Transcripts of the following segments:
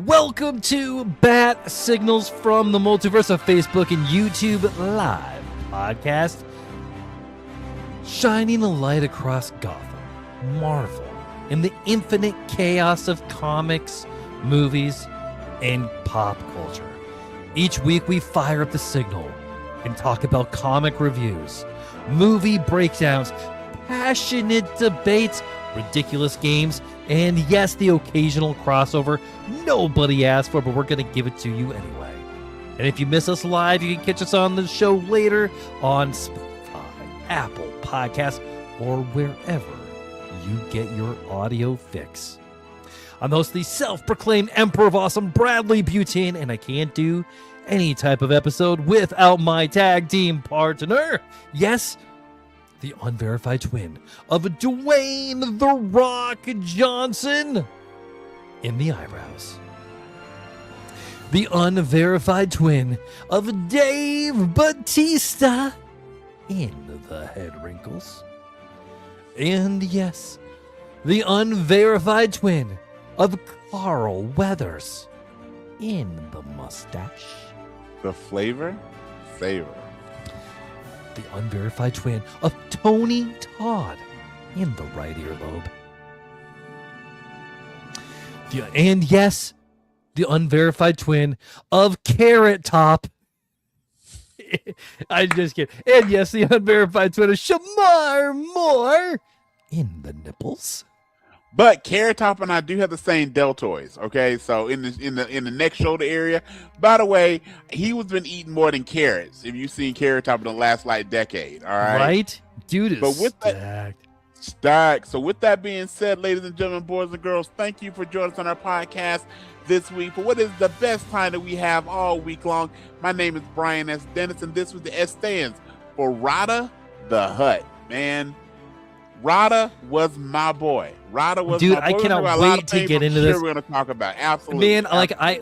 Welcome to Bat Signals from the Multiverse of Facebook and YouTube Live podcast, shining a light across Gotham, Marvel, and the infinite chaos of comics, movies, and pop culture. Each week we fire up the signal and talk about comic reviews, movie breakdowns, passionate debates, ridiculous games, and yes, the occasional crossover nobody asked for, but we're going to give it to you anyway. And if you miss us live, you can catch us on the show later on Spotify, Apple Podcasts, or wherever you get your audio fix. I'm the host of the self-proclaimed Emperor of Awesome, Bradley Butane, and I can't do any type of episode without my tag team partner. Yes, the unverified twin of Dwayne "The Rock" Johnson in the eyebrows. The unverified twin of Dave Bautista in the head wrinkles. And yes, the unverified twin of Carl Weathers in the mustache. The flavor, savor. The unverified twin of Tony Todd in the right earlobe. And yes, the unverified twin of Carrot Top. I just kidding. And yes, the unverified twin of Shamar Moore in the nipples. But Carrot Top and I do have the same deltoids, okay? So in the neck shoulder area. By the way, he was been eating more than carrots. If you've seen Carrot Top in the last decade, all right? Right, dude is but with stacked. So with that being said, ladies and gentlemen, boys and girls, thank you for joining us on our podcast this week for what is the best time that we have all week long. My name is Brian S. Dennis, and this was the S stands for Rada the Hut, man. Rada was my boy. Rada was dude, my boy. I cannot wait to get into this. We're going to talk about absolutely. Man,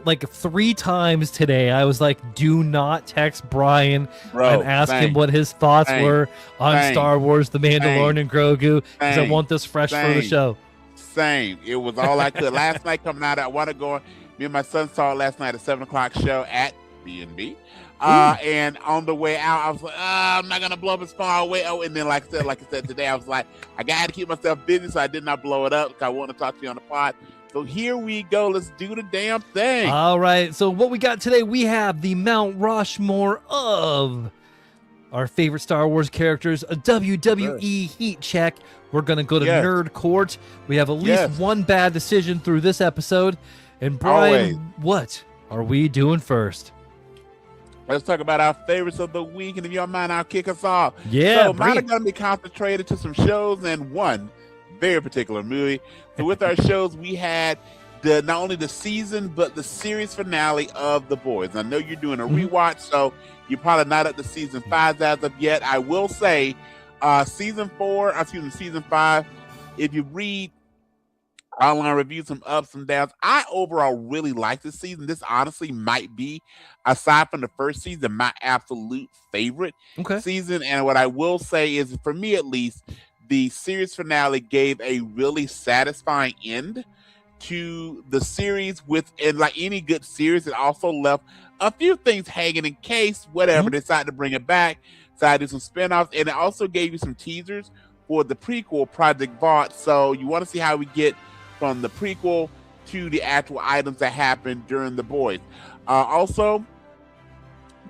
like 3 times today, I was like, "Do not text Brian and ask him what his thoughts were on Star Wars: The Mandalorian and Grogu, because I want this fresh for the show." Same. It was all I could. Last night coming out, I want to go. Me and my son saw it last night at 7:00 show at B&B. And on the way out, I was like, I'm not gonna blow up his phone. And then like I said today, I was like, I got to keep myself busy, so I did not blow it up because I want to talk to you on the pod. So here we go. Let's do the damn thing. All right. So what we got today, we have the Mount Rushmore of our favorite Star Wars characters, a WWE heat check. We're gonna go to Nerd Court. We have at least one bad decision through this episode. And Brian, what are we doing first? Let's talk about our favorites of the week, and if you don't mind, I'll kick us off. Yeah, so mine are going to be concentrated to some shows and one very particular movie. So with our shows, we had not only the season, but the series finale of The Boys. I know you're doing a rewatch, so you're probably not up to season 5 as of yet. I will say season 5, if you read online reviews, some ups and downs, I overall really like this season. This honestly might be, aside from the first season, my absolute favorite season. And what I will say is, for me at least, the series finale gave a really satisfying end to the series. And like any good series, it also left a few things hanging in case whatever they decide to bring it back, decide to do some spinoffs, and it also gave you some teasers for the prequel, Project Vought. So you want to see how we get from the prequel to the actual items that happened during The Boys. Also,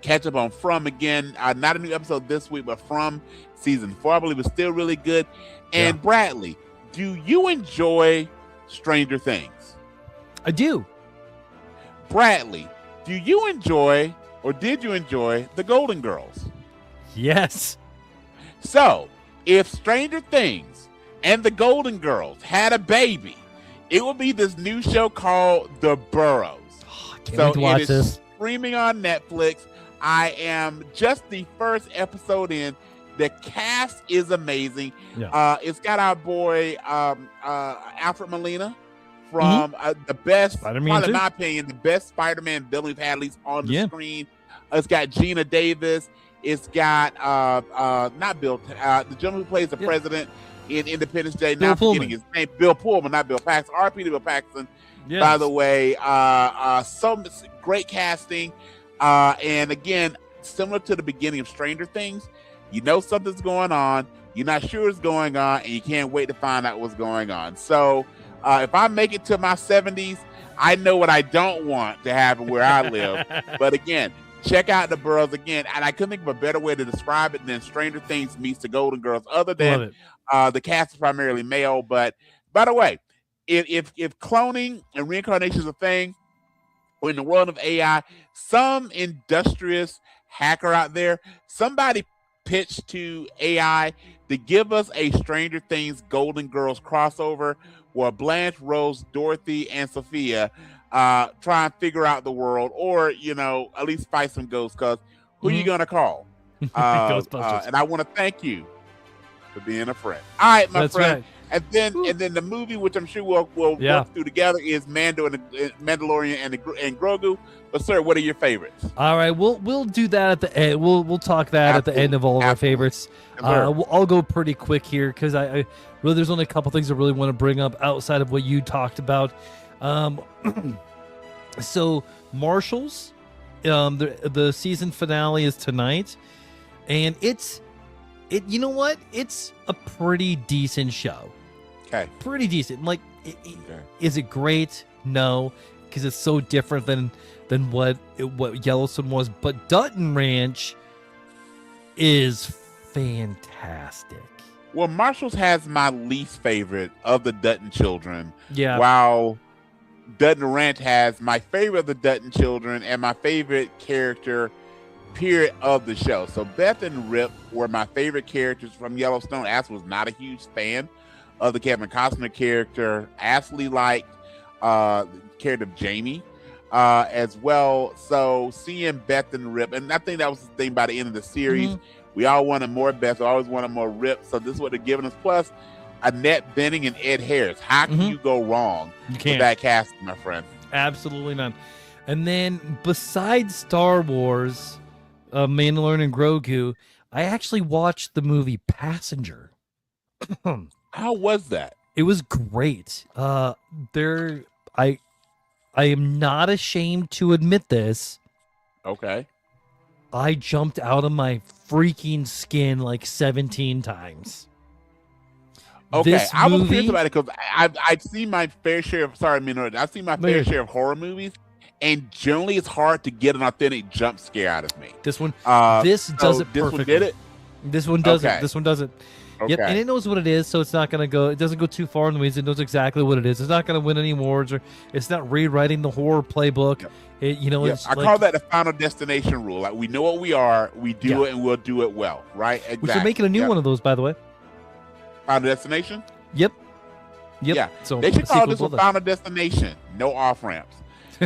catch up on From again. Not a new episode this week, but From season 4, I believe, was still really good. And Bradley, do you enjoy Stranger Things? I do. Bradley, do you enjoy, or did you enjoy, The Golden Girls? Yes. So, if Stranger Things and The Golden Girls had a baby, it will be this new show called The Burrows. Can't wait to watch this. Streaming on Netflix. I am just the first episode in. The cast is amazing. It's got our boy Alfred Molina from the best, Spider-Man, in my opinion, the best Spider-Man villain we've had at least on the screen. It's got Gina Davis. It's got not Bill, the gentleman who plays the president. in Independence Day. Bill Not forgetting Pullman. his name, Bill Pullman, not Bill Paxton. R.P. to Bill Paxton. Yes. By the way, some great casting, and again, similar to the beginning of Stranger Things, you know something's going on, you're not sure what's going on, and you can't wait to find out what's going on. So, if I make it to my 70s, I know what I don't want to happen where I live. But again, check out the Burrows again, and I couldn't think of a better way to describe it than Stranger Things meets the Golden Girls. Other than the cast is primarily male, but by the way, if cloning and reincarnation is a thing, or in the world of AI, some industrious hacker out there, somebody pitched to AI to give us a Stranger Things Golden Girls crossover where Blanche, Rose, Dorothy, and Sophia try and figure out the world, or at least fight some ghosts. Because who are you gonna call? Ghostbusters. And I want to thank you for being a friend. All right, my That's friend. right. And then the movie, which I'm sure we'll work through together, is Mando and the Mandalorian and Grogu. But sir, what are your favorites? All right, we'll do that at the end. We'll talk that at the end of all of our favorites. I'll go pretty quick here because I really there's only a couple things I really want to bring up outside of what you talked about. So Marshals, the season finale is tonight, and you know what? It's a pretty decent show. Okay. Pretty decent. Like, is it great? No, because it's so different than what Yellowstone was. But Dutton Ranch is fantastic. Well, Marshals has my least favorite of the Dutton children. Yeah. While Dutton Ranch has my favorite of the Dutton children and my favorite character period of the show. So Beth and Rip were my favorite characters from Yellowstone. Ash was not a huge fan of the Kevin Costner character. Ashley liked the character of Jamie as well. So seeing Beth and Rip, and I think that was the thing by the end of the series. Mm-hmm. We all wanted more Beth. We always wanted more Rip. So this is what they're giving us. Plus, Annette Bening and Ed Harris. How can you go wrong with that casting, my friend? Absolutely none. And then besides Star Wars, Mandalorian and Grogu, I actually watched the movie Passenger. How was that? It was great. I am not ashamed to admit this. Okay. I jumped out of my freaking skin like 17 times. Okay, I was curious about it because I've seen my fair share of I've seen my fair share of horror movies, and generally it's hard to get an authentic jump scare out of me. This one, does it perfectly. This one did it. This one does it. This one does it. Okay. Yep, and it knows what it is, so it's not going to go. It doesn't go too far in the weeds. It knows exactly what it is. It's not going to win any awards, or it's not rewriting the horror playbook. Yep. It's I call that the Final Destination rule. Like, we know what we are, we do it, and we'll do it well, right? Exactly. Which are making a new one of those, by the way. Final Destination. Yep. Yeah. So they should call this one Final Destination. No off ramps.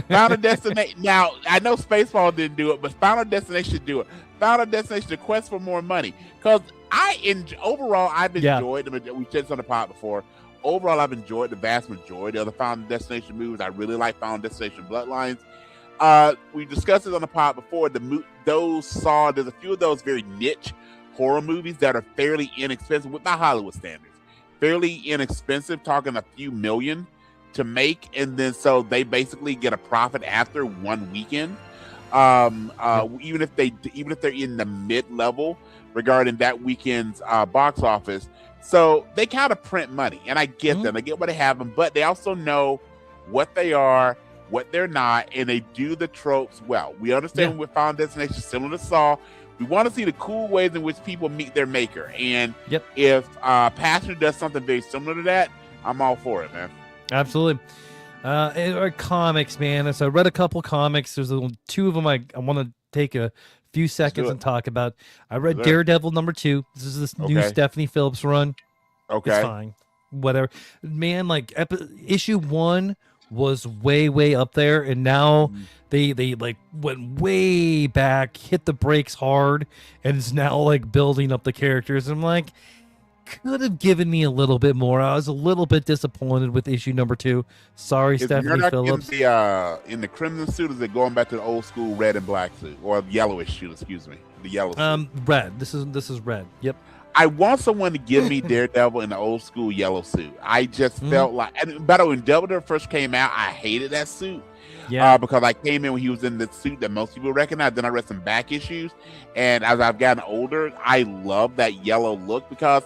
Final Destination. Now I know Spaceball didn't do it, but Final Destination should do it. Final Destination: The Quest for More Money. Because overall, I've enjoyed them. We said this on the pod before. Overall, I've enjoyed the vast majority of the Final Destination movies. I really like Final Destination Bloodlines. We discussed it on the pod before. There's a few of those very niche horror movies that are fairly inexpensive with my Hollywood standards. Fairly inexpensive, talking a few million to make, and then so they basically get a profit after one weekend. Even if they're in the mid-level regarding that weekend's box office, so they kind of print money, and I get them. I get why they have them, but they also know what they are, what they're not, and they do the tropes well. We understand with Final Destination, similar to Saw, we want to see the cool ways in which people meet their maker, and if Passenger does something very similar to that, I'm all for it, man. Absolutely. Comics, man. So I read a couple comics. There's two of them I want to take a few seconds and talk about. I read Daredevil #2. This is this new Stephanie Phillips run. Okay. It's fine. Whatever. Man, like issue 1 was way up there, and now they like went way back, hit the brakes hard, and it's now like building up the characters. I'm like, could have given me a little bit more. I was a little bit disappointed with issue #2. Sorry, Stephanie Phillips. In the crimson suit, is it going back to the old school red and black suit, or yellowish suit? Excuse me, the yellow suit. Red. This is red. Yep. I want someone to give me Daredevil in the old school yellow suit. I just felt like, and by the way, when Daredevil first came out, I hated that suit. Yeah. Because I came in when he was in the suit that most people recognize. Then I read some back issues, and as I've gotten older, I love that yellow look because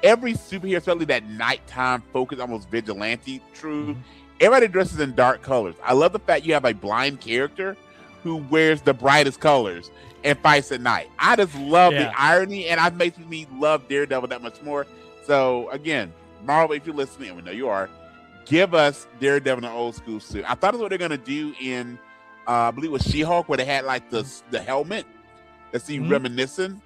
every superhero, especially that nighttime focus, almost vigilante, true. Everybody dresses in dark colors. I love the fact you have a blind character who wears the brightest colors and fights at night. I just love the irony, and it makes me love Daredevil that much more. So again, Marvel, if you're listening, and we know you are, give us Daredevil in an old school suit. I thought that's what they're gonna do in, I believe it was She-Hulk, where they had like the helmet that seemed reminiscent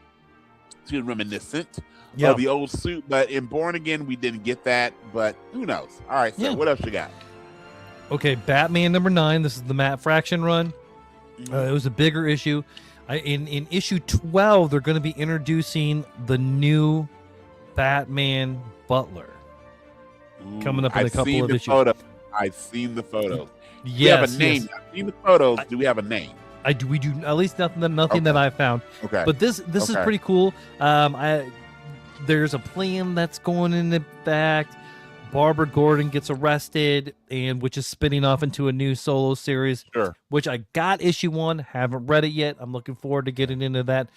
of the old suit. But in Born Again, we didn't get that. But who knows? All right, so what else you got? Okay, Batman #9. This is the Matt Fraction run. It was a bigger issue. In issue 12, they're going to be introducing the new Batman Butler. Coming up in a couple of issues. I've seen the photos. Yes, we have a name. I've seen the photos. Do we have a name? We do at least nothing that I've found. Okay. But this is pretty cool. There's a plan that's going in the back. Barbara Gordon gets arrested, and which is spinning off into a new solo series. Sure. Which I got issue 1, haven't read it yet. I'm looking forward to getting into that.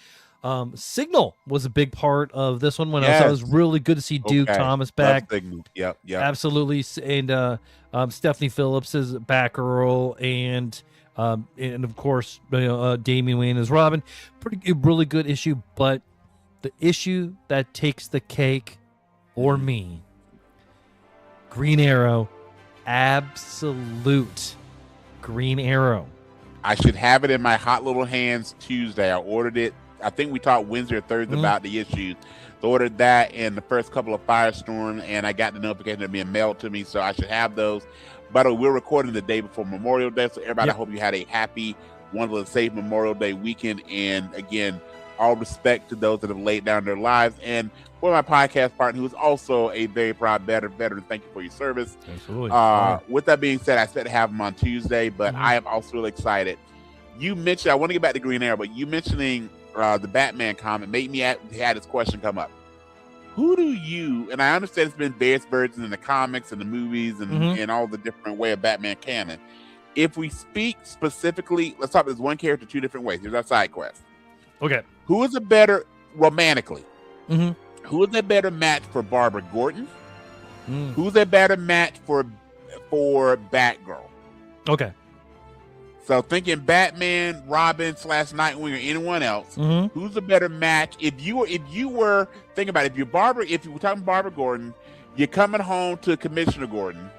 Signal was a big part of this one. It was really good to see Duke Thomas back. Yep. Absolutely. And Stephanie Phillips is Batgirl, and of course Damian Wayne is Robin. Really good issue, but the issue that takes the cake for me, Green Arrow, absolute Green Arrow. I should have it in my hot little hands Tuesday. I ordered it. I think we talked Wednesday or Thursday about the issues. So ordered that in the first couple of Firestorm, and I got the notification they're being mailed to me, so I should have those. By the way, we're recording the day before Memorial Day, so everybody, I hope you had a happy, wonderful, and safe Memorial Day weekend. And again, all respect to those that have laid down their lives. And for my podcast partner, who is also a very proud veteran, thank you for your service. Absolutely. With that being said, I expect to have him on Tuesday, but I am also really excited. You mentioned, I want to get back to Green Arrow, but you mentioning the Batman comic made me had this question come up. Who do you, and I understand it's been various versions in the comics and the movies and all the different way of Batman canon. If we speak specifically, let's talk about this one character 2 different ways. Here's our side quest. Okay. Who is a better, romantically, who is a better match for Barbara Gordon? Who's a better match for Batgirl? Okay. So thinking Batman, Robin / Nightwing, or anyone else, who's a better match? If you were think about it, if you were talking Barbara Gordon, you're coming home to Commissioner Gordon,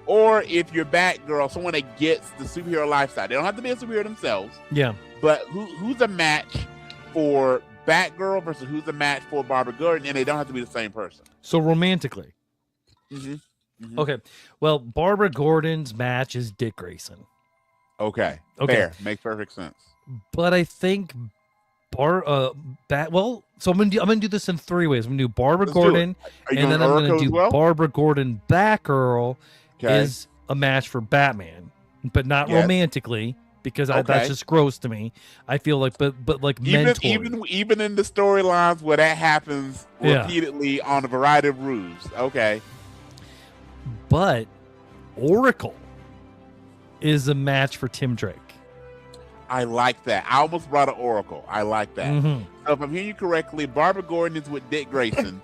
or if you're Batgirl, someone that gets the superhero lifestyle. They don't have to be a superhero themselves. Yeah. But who's a match for Batgirl versus who's a match for Barbara Gordon, and they don't have to be the same person. So romantically. Okay. Well, Barbara Gordon's match is Dick Grayson. Okay. Fair. Makes perfect sense. But I think so I'm gonna do this in 3 ways. I'm gonna do Barbara Gordon, and then I'm gonna do Barbara Gordon Batgirl is a match for Batman, but not romantically, because that's just gross to me. I feel like, but like even in the storylines where that happens repeatedly on a variety of roofs. Okay. But Oracle is a match for Tim Drake. I like that. I almost brought an Oracle. I like that. So if I'm hearing you correctly, Barbara Gordon is with Dick Grayson.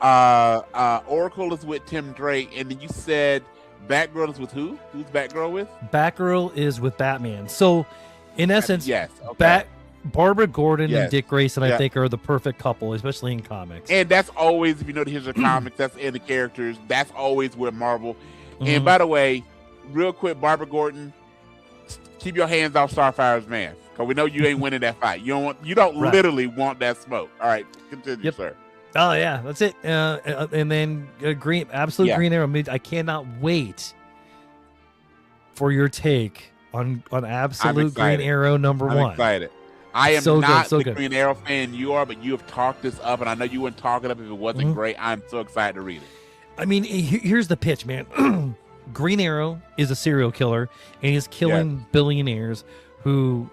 Oracle is with Tim Drake, and then you said Batgirl is with who? Who's Batgirl with? Batgirl is with Batman. So, in essence, Barbara Gordon and Dick Grayson, I think, are the perfect couple, especially in comics. And that's always, if you know the history of comics, that's in the characters. That's always where Marvel. And by the way, real quick, Barbara Gordon, keep your hands off Starfire's man, because we know you ain't winning that fight. You don't literally want that smoke. All right, continue, sir. Oh yeah, that's it. And then Green Arrow. I cannot wait for your take on Absolute Green Arrow #1. I'm excited. I am not the Green Arrow fan you are, but you have talked this up, and I know you wouldn't talk it up if it wasn't great. I'm so excited to read it. I mean, here's the pitch, man. Green Arrow is a serial killer, and he's killing billionaires who,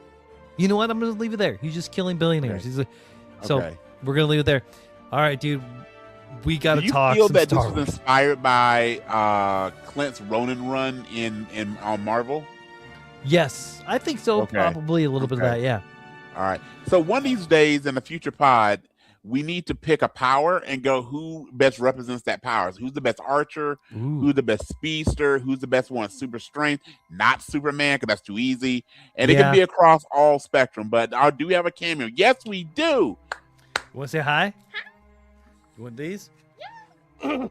you know what? I'm going to leave it there. He's just killing billionaires. So we're going to leave it there. All right, dude. We got Do to you talk feel some that Star this was Wars. inspired by Clint's Ronin run in on Marvel? Yes, I think so. Okay. Probably a little bit of that. Yeah. All right. So one of these days in the future pod, we need to pick a power and go who best represents that power. So who's the best archer? Ooh. Who's the best speedster? Who's the best one? Super strength, not Superman, because that's too easy. And it Yeah. can be across all spectrum. But do we have a cameo? Yes, we do. You want to say hi? You want these? I'm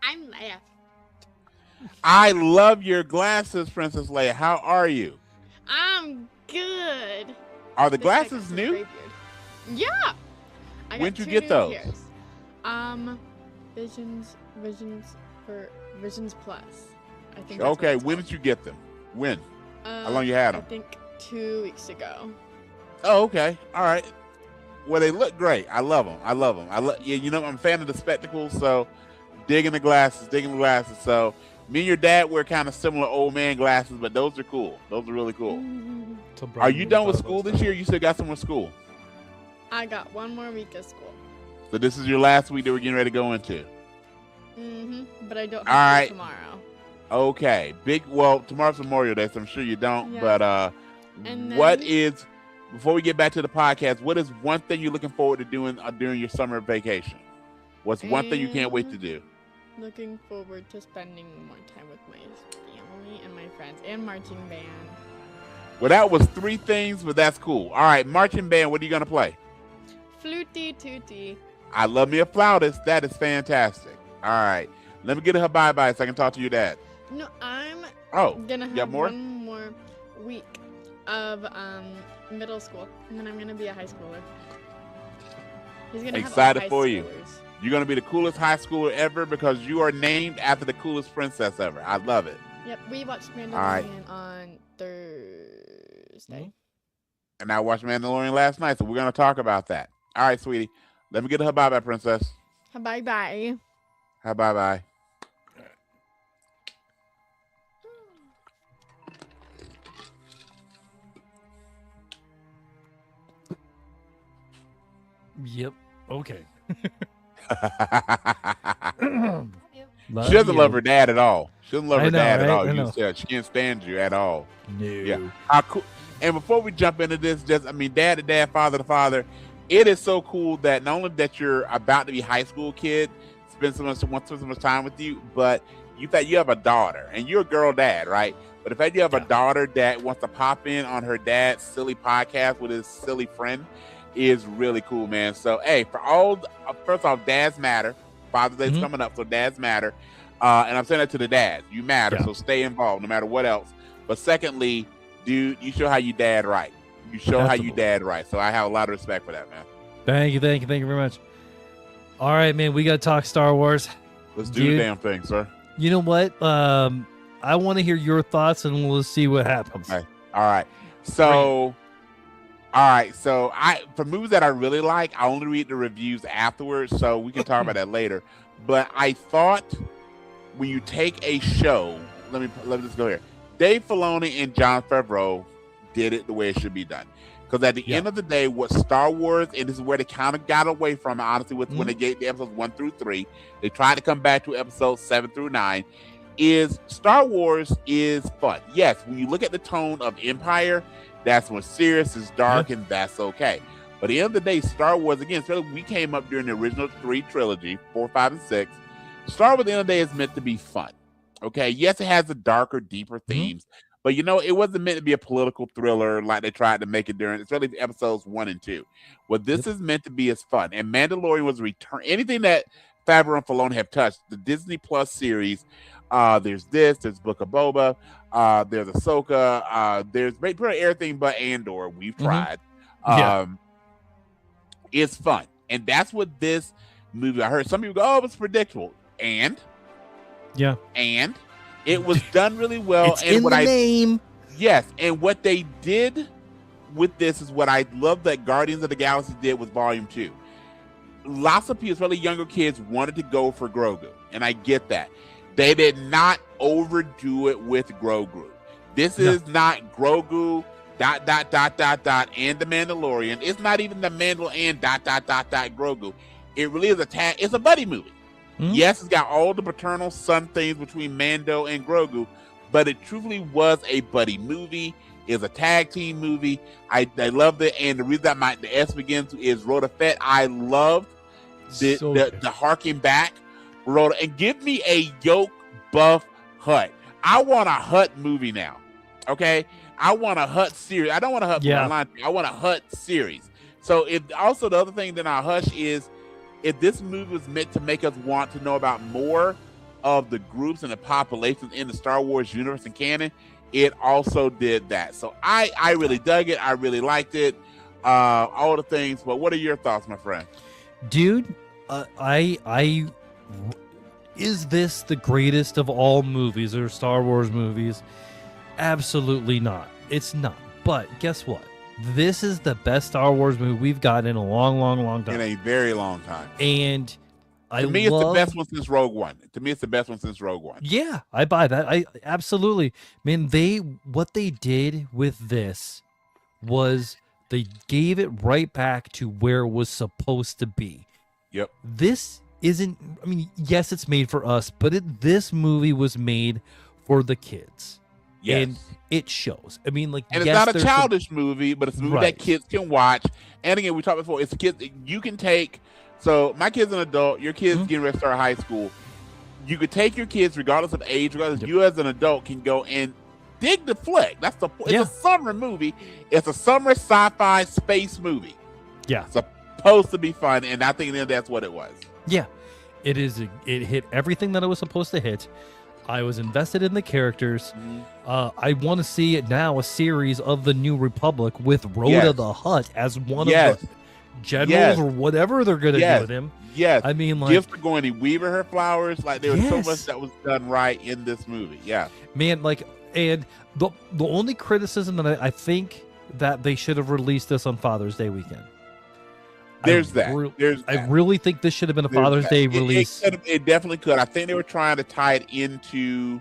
Leia. I love your glasses, Princess Leia. How are you? I'm good. Are the This guy got glasses some new? gray beard. Yeah. I got When'd you 2 get new those? pairs. Visions Plus. I think. Okay, when did you get them? When? How long you had them? I think 2 weeks ago. Oh, okay. All right. Well, they look great. I love them. Yeah, you know, I'm a fan of the spectacles, so digging the glasses. So me and your dad wear kind of similar old man glasses, but those are cool. Those are really cool. Are you done with school this year? You still got some more school? I got 1 more week of school. So this is your last week that we're getting ready to go into. But I don't All have right. school tomorrow. Okay. Well, tomorrow's Memorial Day, so I'm sure you don't. Yeah. But And what then- is, before we get back to the podcast, what is one thing you're looking forward to doing during your summer vacation? What's one thing you can't wait to do? Looking forward to spending more time with my family and my friends and marching band. Well, that was 3 things, but that's cool. All right, marching band, what are you going to play? Flutie tootie. I love me a flautist. That is fantastic. All right. Let me get her bye-bye so I can talk to your dad. No, I'm gonna you got have more? 1 more week of middle school, and then I'm gonna be a high schooler. He's gonna Excited have all for high you. schoolers. You're going to be the coolest high schooler ever because you are named after the coolest princess ever. I love it. Yep, we watched Mandalorian right. on Thursday. And I watched Mandalorian last night, so we're going to talk about that. All right, sweetie. Let me get her bye-bye, princess. Bye bye. Hi, bye-bye. Yep. Okay. She doesn't love her dad at all. She doesn't love I her know, dad at right? all. I know. You said she can't stand you at all. No. Yeah. How cool. And before we jump into this, dad to dad, father to father, it is so cool that not only that you're about to be a high school kid, want to spend so much time with you, but you have a daughter and you're a girl dad, right? But the fact you have a daughter that wants to pop in on her dad's silly podcast with his silly friend is really cool, man. So, hey, first off, dads matter. Father's Day's coming up, so dads matter. And I'm saying that to the dads. You matter, so stay involved no matter what else. But secondly, dude, you show how you dad right. You show how you dad right. So I have a lot of respect for that, man. Thank you very much. All right, man, we got to talk Star Wars. Let's do the damn thing, sir. You know what? I want to hear your thoughts, and we'll see what happens. Okay. All right. So for movies that I really like, I only read the reviews afterwards, so we can talk about that later. But I thought when you take a show, let me just go here. Dave Filoni and Jon Favreau did it the way it should be done. Because at the end of the day, what Star Wars, and this is where they kind of got away from, honestly, with when they gave the episodes 1 through 3, they tried to come back to episodes 7 through 9, is Star Wars is fun. Yes, when you look at the tone of Empire, that's more serious, it's dark, and that's okay. But at the end of the day, Star Wars, again, we came up during the original 3 trilogy, 4, 5, and 6. Star Wars at the end of the day is meant to be fun. Okay, yes, it has the darker, deeper themes, but it wasn't meant to be a political thriller like they tried to make it during, especially episodes 1 and 2. What this is meant to be is fun. And Mandalorian was a return. Anything that Favreau and Filoni have touched, the Disney Plus series, there's Book of Boba, there's Ahsoka, there's pretty much everything but Andor we've tried. It's fun. And that's what this movie, I heard some people go, oh, it's predictable. And it was done really well. It's in the name. Yes, and what they did with this is what I love that Guardians of the Galaxy did with Volume 2. Lots of people, especially younger kids, wanted to go for Grogu, and I get that. They did not overdo it with Grogu. This is not Grogu dot dot dot dot dot and the Mandalorian. It's not even the Mandalorian dot dot dot dot Grogu. It really is it's a buddy movie. Mhm. Yes, it's got all the paternal son things between Mando and Grogu, but it truly was a buddy movie. It's a tag team movie. I loved it, and the reason that the S begins is Rhoda Fett. I loved the harking back Rhoda, and give me a yoke buff Hut. I want a Hut movie now. Okay, I want a Hut series. I don't want a Hut online. I want a Hut series. So also the other thing that I hush is, if this movie was meant to make us want to know about more of the groups and the populations in the Star Wars universe and canon, it also did that. So I really dug it. I really liked it. All the things. But what are your thoughts, my friend? Dude, is this the greatest of all movies or Star Wars movies? Absolutely not. It's not. But guess what? This is the best Star Wars movie we've gotten in a long, long, long time. In a very long time. And to me, it's the best one since Rogue One. To me, it's the best one since Rogue One. Yeah, I buy that. I absolutely. Man, what they did with this was they gave it right back to where it was supposed to be. Yep. This isn't, I mean, yes, it's made for us, but this movie was made for the kids. Yes. And it shows. I mean, like, and yes, it's not a childish movie, but it's a movie that kids can watch. And again, we talked before, it's kids you can take. So my kid's an adult, your kid's getting ready to start high school. You could take your kids, regardless of age, regardless, you as an adult can go and dig the flick. That's the point. It's a summer movie. It's a summer sci-fi space movie. Yeah. It's supposed to be fun, and I think that's what it was. Yeah. It is. It hit everything that it was supposed to hit. I was invested in the characters. I want to see it now, a series of the New Republic with Rhoda the Hutt as one of the generals or whatever they're going to do with him. Yes. I mean, like, give Sigourney Weaver her flowers. Like, there was so much that was done right in this movie. Yeah. Man, like, and the only criticism that I think that they should have released this on Father's Day weekend. I really think this should have been a Father's Day release. It definitely could. I think they were trying to tie it into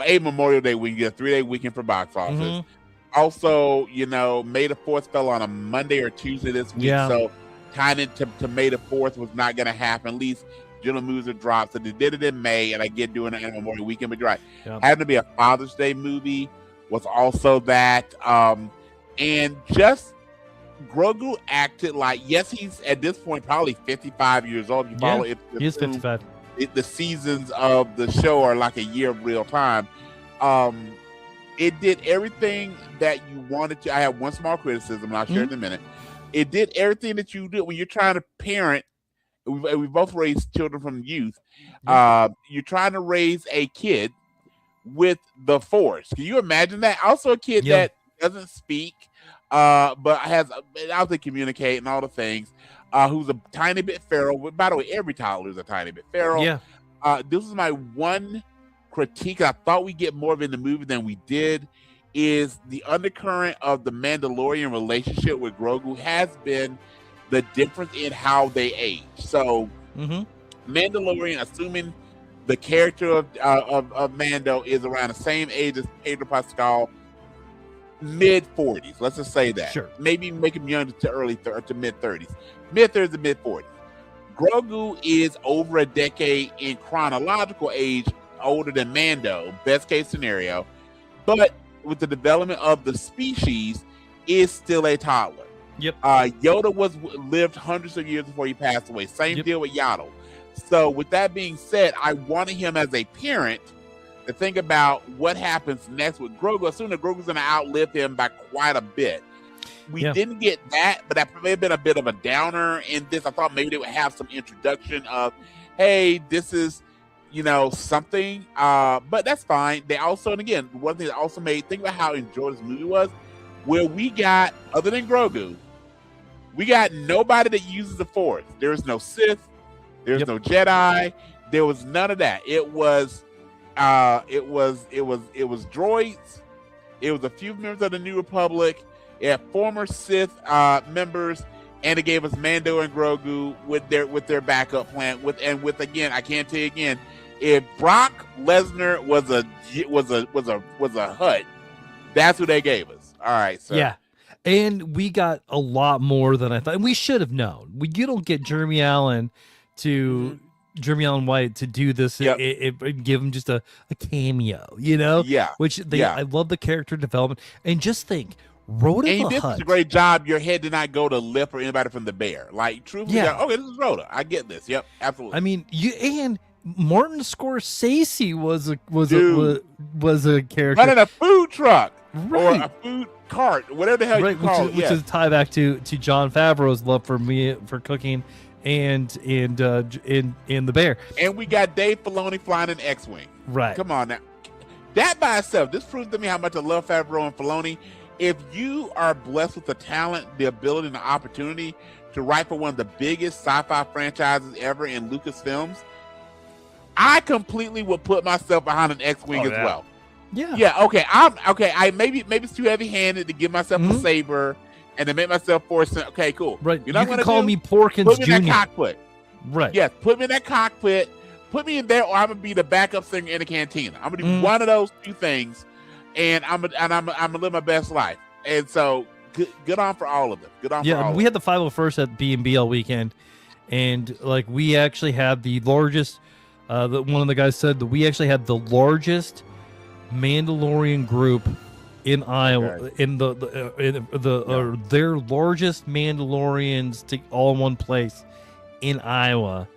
a Memorial Day weekend, a 3-day weekend for box office. Also, May the 4th fell on a Monday or Tuesday this week, so tying it to May the 4th was not going to happen. At least General Moves are dropped, so they did it in May, and I get doing it on Memorial Weekend. But you're right, having to be a Father's Day movie was also that, and just. Grogu acted like, yes, he's at this point probably 55 years old. You follow it. He is 55. The seasons of the show are like a year of real time. It did everything that you wanted to. I have one small criticism, and I'll share it in a minute. It did everything that you do when you're trying to parent. We both raised children from youth. You're trying to raise a kid with the Force. Can you imagine that? Also, a kid that doesn't speak. But has how to communicate and all the things. Who's a tiny bit feral. By the way, every toddler is a tiny bit feral. Yeah. This is my one critique. I thought we'd get more of it in the movie than we did. Is the undercurrent of the Mandalorian relationship with Grogu has been the difference in how they age. So, Mandalorian, assuming the character of Mando is around the same age as Pedro Pascal. Mid-40s, let's just say that. Sure. Maybe make him young to mid-30s. Mid-30s to mid-40s. Grogu is over a decade in chronological age older than Mando, best case scenario. But with the development of the species, is still a toddler. Yep. Yoda lived hundreds of years before he passed away. Same deal with Yaddle. So with that being said, I wanted him as a parent to think about what happens next with Grogu. Assuming Grogu's going to outlive him by quite a bit. We didn't get that, but that may have been a bit of a downer in this. I thought maybe they would have some introduction of, hey, this is, something. But that's fine. They also, and again, one thing that also think about how enjoyable this movie was, where we got, other than Grogu, we got nobody that uses the Force. There was no Sith. There's no Jedi. There was none of that. It was droids. It was a few members of the New Republic. It had former Sith members, and it gave us Mando and Grogu with their backup plan. Again, I can't tell you again, if Brock Lesnar was a Hutt, That's who they gave us. All right, so Yeah. And we got a lot more than I thought. And we should have known. You don't get Jeremy Allen White to do this Yep. and give him just a cameo, you know? Yeah. Which I love the character development. And just think, Rhoda And he the did Hutt. such a great job. Your head did not go to Lip or anybody from the Bear. Like, truthfully, okay, this is Rhoda. I get this. Yep, absolutely. I mean, and Martin Scorsese was a character running a food truck right. or a food cart, whatever the hell you call it. Which is a tie back to Jon Favreau's love for cooking and the Bear. And we got Dave Filoni flying an X-wing. Right. Come on now. That by itself, this proves to me how much I love Favreau and Filoni. If you are blessed with the talent, the ability, and the opportunity to write for one of the biggest sci-fi franchises ever in Lucasfilms, I completely would put myself behind an X-wing as well. Yeah. Yeah. Okay. I maybe it's too heavy-handed to give myself a saber and to make myself force. Okay. Cool. Right. You know You can call me Porkins put me Jr. in that cockpit. Right. Yes. Put me in that cockpit. Put me in there, or I'm gonna be the backup singer in the cantina. I'm gonna do one of those two things, and I'm gonna live my best life. And so, good on for all of them. Good on. Yeah. For all We of had the 501st at B&B all weekend, and like we actually had the largest. One of the guys said that we actually had the largest Mandalorian group in Iowa, in their largest Mandalorians all in one place in Iowa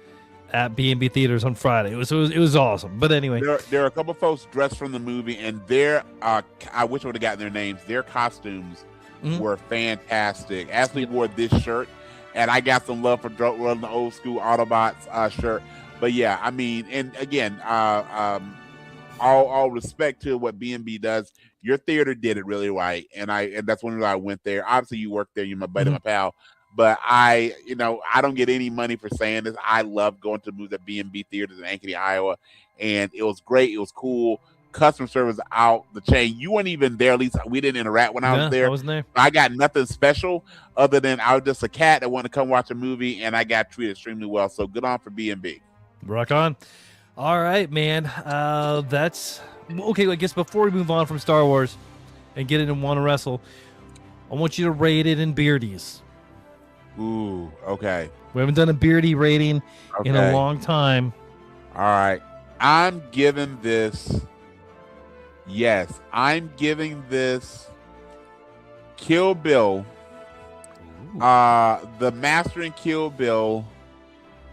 at B&B Theaters on Friday. It was awesome. But anyway, there are a couple folks dressed from the movie, and their I wish I would have gotten their names. Their costumes were fantastic. Ashley wore this shirt, and I got some love for running the old school Autobots shirt. But yeah, I mean, and again, all respect to what B&B does. Your theater did it really right, and that's one reason I went there. Obviously, you work there. You're my buddy, my pal. But I don't get any money for saying this. I love going to movies at B&B Theaters in Ankeny, Iowa, and it was great. It was cool. Customer service out the chain. You weren't even there. At least we didn't interact when I was there. I wasn't there. I got nothing special other than I was just a cat that wanted to come watch a movie, and I got treated extremely well. So good on for B&B. Rock on. All right, man. That's okay. I guess before we move on from Star Wars and get into Want to Wrestle, I want you to rate it in beardies. Ooh, okay. We haven't done a beardy rating in a long time. All right. I'm giving this Kill Bill. The Master in Kill Bill,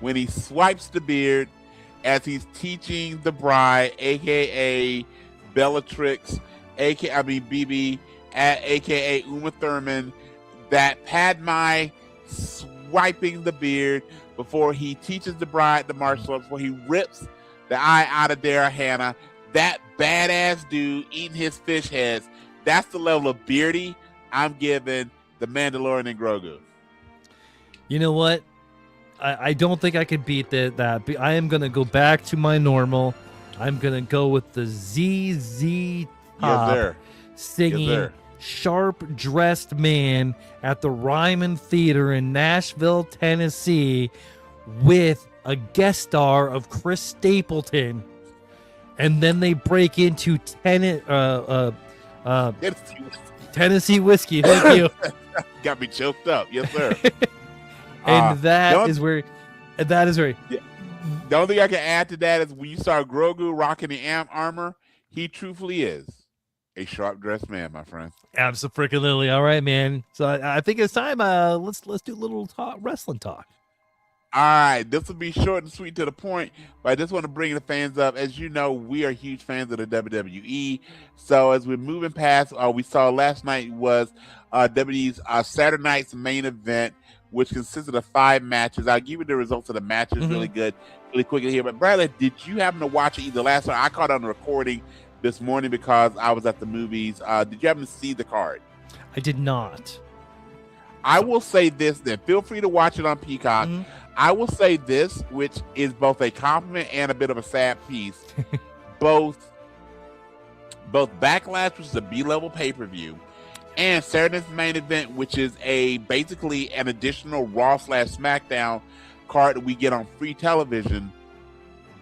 when he swipes the beard as he's teaching the bride, aka Bellatrix, BB, aka Uma Thurman, that Padmé swiping the beard before he teaches the bride the martial arts, before he rips the eye out of their Hannah. That badass dude eating his fish heads. That's the level of beardy I'm giving the Mandalorian and Grogu. You know what? I don't think I could beat that. I am going to go back to my normal. I'm going to go with the ZZ Top singing Sharp-Dressed Man at the Ryman Theater in Nashville, Tennessee, with a guest star of Chris Stapleton. And then they break into Tennessee whiskey. Thank you. Got me choked up. Yes, sir. And that is where. Yeah. The only thing I can add to that is when you saw Grogu rocking the armor, he truthfully is a sharp-dressed man, my friend. Absolutely. All right, man. So I think it's time. Let's do a little wrestling talk. All right, this will be short and sweet to the point, but I just want to bring the fans up. As you know, we are huge fans of the WWE. So as we're moving past, we saw last night was WWE's Saturday night's main event, which consisted of 5 matches. I'll give you the results of the matches really quickly here. But Bradley, did you happen to watch it either last night? I caught on the recording this morning because I was at the movies. Did you happen to see the card? I did not. I will say this then. Feel free to watch it on Peacock. I will say this, which is both a compliment and a bit of a sad piece. both Backlash, which is a B-level pay-per-view, and Saturday's main event, which is basically an additional Raw/SmackDown card that we get on free television.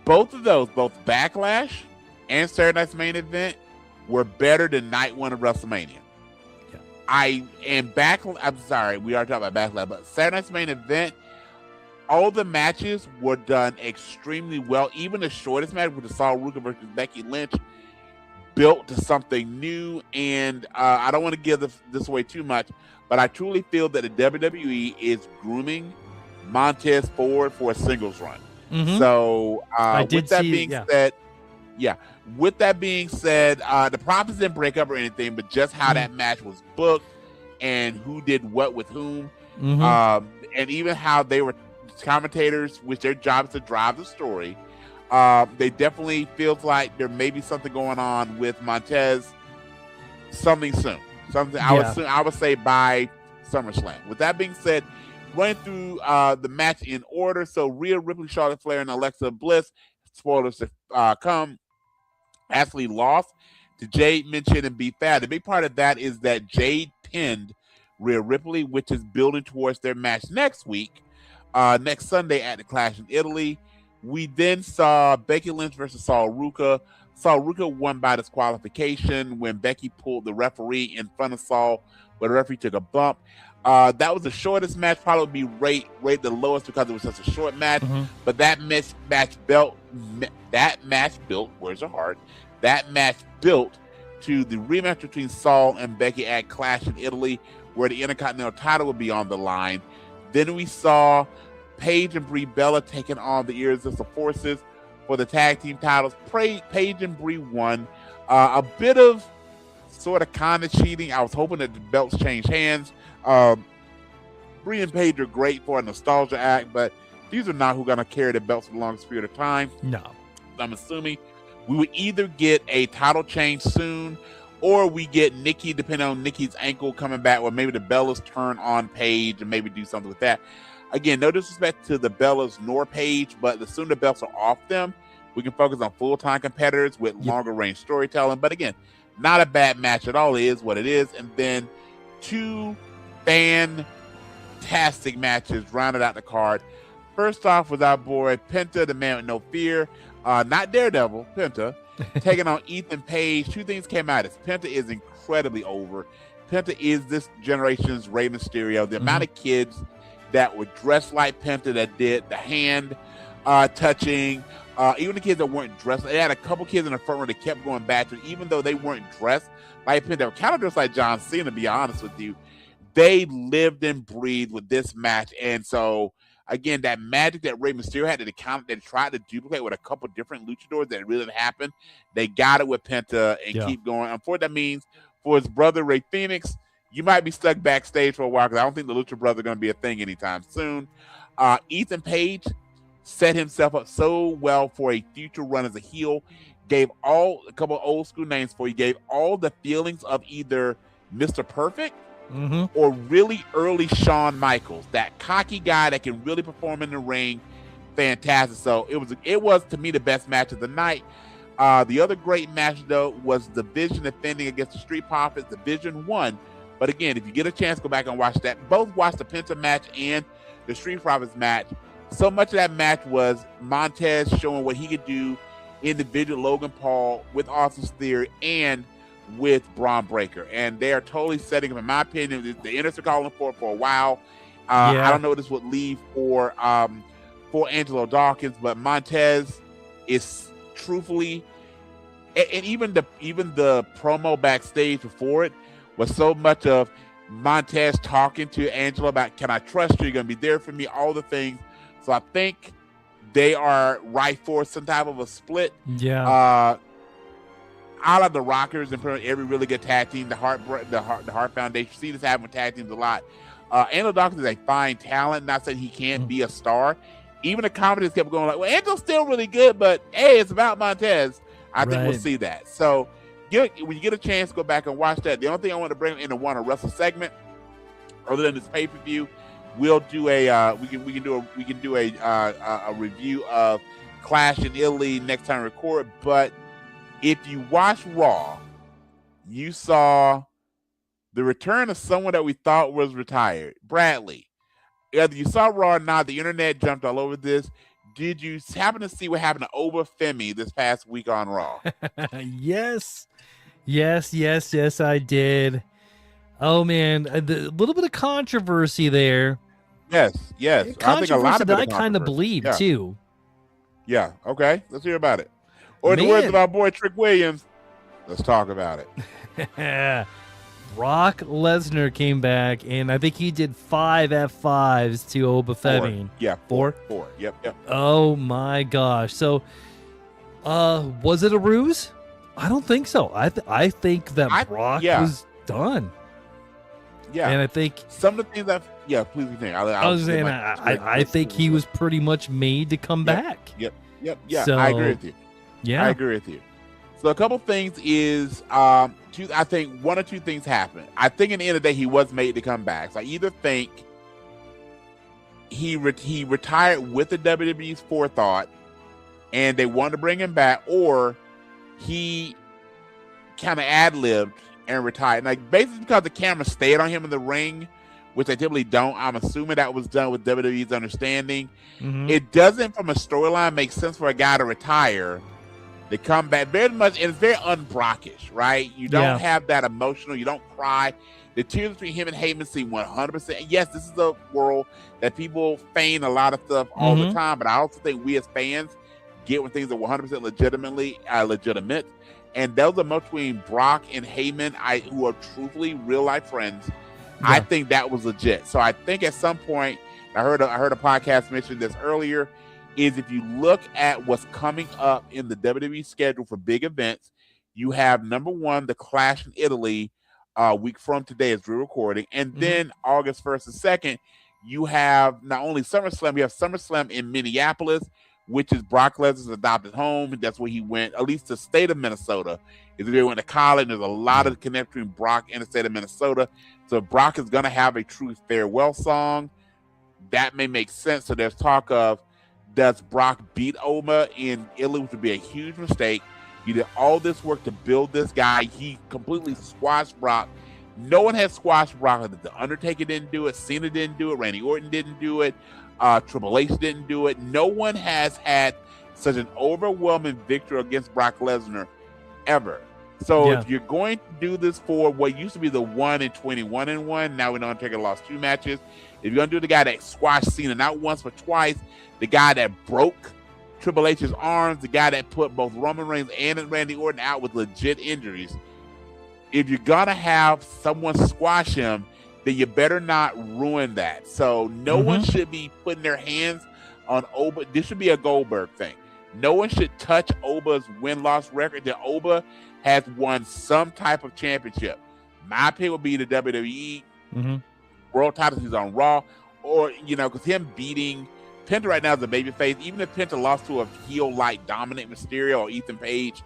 Both of those, both Backlash and Saturday's main event, were better than night one of WrestleMania. Yeah. I'm sorry, we are talking about Backlash, but Saturday Night's main event, all the matches were done extremely well. Even the shortest match, with the Saul Ruka versus Becky Lynch, built to something new. And I don't want to give this away too much, but I truly feel that the WWE is grooming Montez forward for a singles run. Mhm. So I did with that see- being yeah. said, with that being said, the profits didn't break up or anything, but just how that match was booked and who did what with whom, Mhm. and even how they were commentators, which their job is to drive the story. They definitely feels like there may be something going on with Montez. Something soon. Something Yeah. I would say by SummerSlam. With that being said, running through the match in order. So Rhea Ripley, Charlotte Flair, and Alexa Bliss. Spoilers to come. Actually lost to Jade, Minchin, and B Fad. The big part of that is that Jade pinned Rhea Ripley, which is building towards their match next week, next Sunday at the Clash in Italy. We then saw Becky Lynch versus Saul Ruka. Saul Ruka won by disqualification when Becky pulled the referee in front of Saul, but the referee took a bump. That was the shortest match, probably would be rate the lowest because it was such a short match. Mhm. But that match built. Where's the heart? That match built to the rematch between Saul and Becky at Clash in Italy, where the Intercontinental title would be on the line. Then we saw Paige and Brie Bella taking on the Irresistible Forces for the tag team titles. Paige and Brie won. A bit of sort of kind of cheating. I was hoping that the belts changed hands. Brie and Paige are great for a nostalgia act, but these are not who are going to carry the belts for the longest period of time. No. I'm assuming we would either get a title change soon, or we get Nikki, depending on Nikki's ankle coming back, or maybe the Bellas turn on Paige and maybe do something with that. Again, no disrespect to the Bellas nor Paige, but the sooner the belts are off them, we can focus on full-time competitors with longer range storytelling. But again, not a bad match at all. It is what it is. And then two fantastic matches rounded out the card. First off was our boy Penta, the man with no fear. Not Daredevil, Penta, taking on Ethan Page. Two things came out. Penta is incredibly over. Penta is this generation's Rey Mysterio. The amount of kids that were dressed like Penta, that did the hand touching, even the kids that weren't dressed. They had a couple kids in the front row that kept going back to, even though they weren't dressed like Penta, they were kind of dressed like John Cena, to be honest with you. They lived and breathed with this match. And so, again, that magic that Rey Mysterio had, that they tried to duplicate with a couple different luchadors that really didn't happen, they got it with Penta and keep going. Unfortunately, that means for his brother, Rey Fenix, you might be stuck backstage for a while, because I don't think the Lucha Brothers are going to be a thing anytime soon. Ethan Page set himself up so well for a future run as a heel. Gave a couple of old school names for you. Gave all the feelings of either Mr. Perfect or really early Shawn Michaels, that cocky guy that can really perform in the ring. Fantastic. So it was to me the best match of the night. The other great match though was the Vision defending against the Street Profits. The Vision won, but again, if you get a chance, go back and watch that. Both watch the Penta match and the Street Profits match. So much of that match was Montez showing what he could do individual Logan Paul with Austin's Theory and with Braun Breaker, and they are totally setting up, in my opinion, the Inners are calling for a while. I don't know what this would leave for Angelo Dawkins, but Montez is truthfully, and even the promo backstage before it was so much of Montez talking to Angelo about, can I trust you? You're going to be there for me, all the things. So I think they are right for some type of a split. Yeah. I love the Rockers and pretty much every really good tag team, the Heart Foundation. See this happen with tag teams a lot. Angelo Dawkins is a fine talent. Not saying he can't be a star. Even the commentators kept going like, well, Angelo's still really good, but hey, it's about Montez. I think we'll see that. So when you get a chance, go back and watch that. The only thing I want to bring into one Wrestle segment, other than this pay-per-view, we'll do we can do a review of Clash in Italy next time we record. But if you watch Raw, you saw the return of someone that we thought was retired, Bradley. Whether you saw Raw or not, the internet jumped all over this. Did you happen to see what happened to Oba Femi this past week on Raw? Yes. Yes, yes, yes, I did. Oh man, a little bit of controversy there. Yes, yes. I think a lot Controversy of that bit I of kind of controversy. believe Yeah, too. yeah. Okay, let's hear about it. Or in the words of Man, our boy Trick Williams, let's talk about it. Brock Lesnar came back, and I think he did 5 F5s to Oba 4. Femi. Yeah, 4? 4. Yep, yep. Oh my gosh. So, was it a ruse? I don't think so. I think that Brock yeah. was done. Yeah. And I think some of the things that please continue. I was saying I think he was pretty much made to come back. Yep. Yeah, So, I agree with you. Yeah. I agree with you. So a couple things is I think one or two things happened. I think in the end of the day he was made to come back. So I either think he retired with the WWE's forethought and they wanted to bring him back, or he kind of ad-libbed and retired. Like basically because the camera stayed on him in the ring, which they typically don't. I'm assuming that was done with WWE's understanding. Mhm. It doesn't, from a storyline, make sense for a guy to retire, to come back. Very much, it's very unbrockish, right? You don't have that emotional. You don't cry. The tears between him and Heyman seem 100%. Yes, this is a world that people feign a lot of stuff all the time, but I also think we as fans get when things are 100% legitimate. And those emotions between Brock and Heyman, who are truthfully real life friends, I think that was legit. So I think at some point, I heard a podcast mention this earlier, is if you look at what's coming up in the WWE schedule for big events, you have number one, the Clash in Italy, week from today as we're recording, and then August 1st and 2nd, you have not only SummerSlam, you have SummerSlam in Minneapolis, which is Brock Lesnar's adopted home. That's where he went, at least the state of Minnesota. Is where he went to college. There's a lot of connection between Brock and the state of Minnesota. So Brock is going to have a true farewell song. That may make sense. So there's talk of, does Brock beat Oba in Italy, which would be a huge mistake. You did all this work to build this guy. He completely squashed Brock. No one has squashed Brock. The Undertaker didn't do it. Cena didn't do it. Randy Orton didn't do it. Triple H didn't do it. No one has had such an overwhelming victory against Brock Lesnar ever. So if you're going to do this for what used to be the 1-21-1, now we know Undertaker lost 2 matches. If you're going to do the guy that squashed Cena not once but twice, the guy that broke Triple H's arms, the guy that put both Roman Reigns and Randy Orton out with legit injuries, if you're going to have someone squash him, then you better not ruin that. So no one should be putting their hands on Oba. This should be a Goldberg thing. No one should touch Oba's win-loss record. That Oba has won some type of championship. My opinion would be the WWE World title. He's on Raw, or because him beating Penta right now is a babyface. Even if Penta lost to a heel-like Dominic Mysterio or Ethan Page,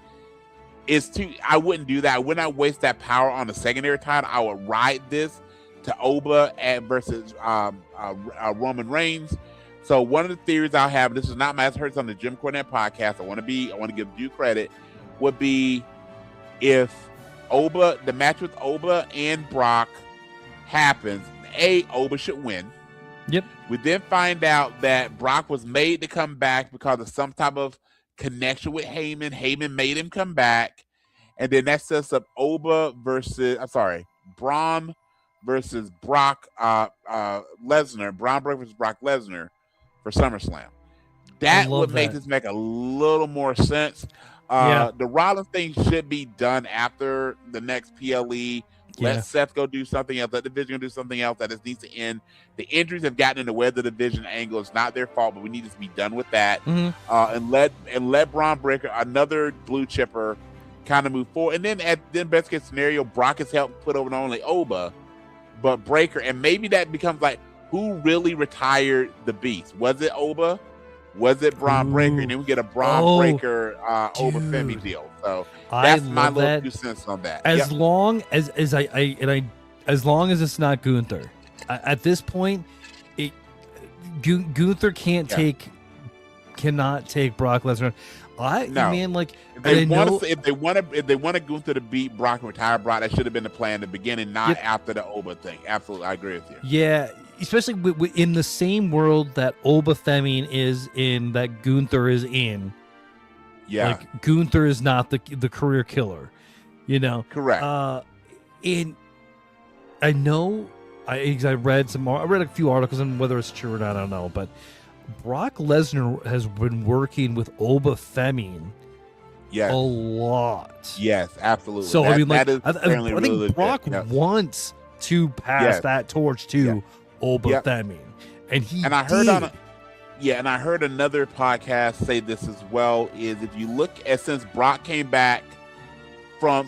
I wouldn't do that. I would not waste that power on the secondary title. I would ride this to Oba versus Roman Reigns. So one of the theories I have, this is not my heard on the Jim Cornette podcast, I want to give due credit, would be if the match with Oba and Brock happens, Oba should win. Yep. We then find out that Brock was made to come back because of some type of connection with Heyman. Heyman made him come back. And then that sets up Braun versus Brock Lesnar. Braun Breaker versus Brock Lesnar for SummerSlam. That would make this make a little more sense. The Rollins thing should be done after the next PLE. Let Seth go do something else. Let the division do something else. That just needs to end. The injuries have gotten in the way of the division angle. It's not their fault, but we need to be done with that. And let Braun Breaker, another blue chipper, kind of move forward. And then best case scenario, Brock has helped put over not only Oba, but Breaker. And maybe that becomes like, who really retired the Beast? Was it Oba? Was it Braun Breaker? And then we get a Braun Breaker Oba Femi deal. So that's my little 2 cents on that. As long as as long as it's not Gunther. At this point, Gunther cannot take Brock Lesnar. If they wanted Gunther to beat Brock and retire Brock, that should have been the plan in the beginning, not after the Oba thing. Absolutely, I agree with you. Yeah, especially in the same world that Oba Femi is in, that Gunther is in. Yeah, like Gunther is not the career killer. You know, Correct. And I know I read a few articles, and whether it's true or not, I don't know. But Brock Lesnar has been working with Oba Femi Yes. a lot. Yes, absolutely. So I mean, like, that is I apparently think really Brock legit. Yep. wants to pass Yes. that torch to Oba Yep. Femi, and he And I heard did. and I heard another podcast say this as well, is if you look at, since Brock came back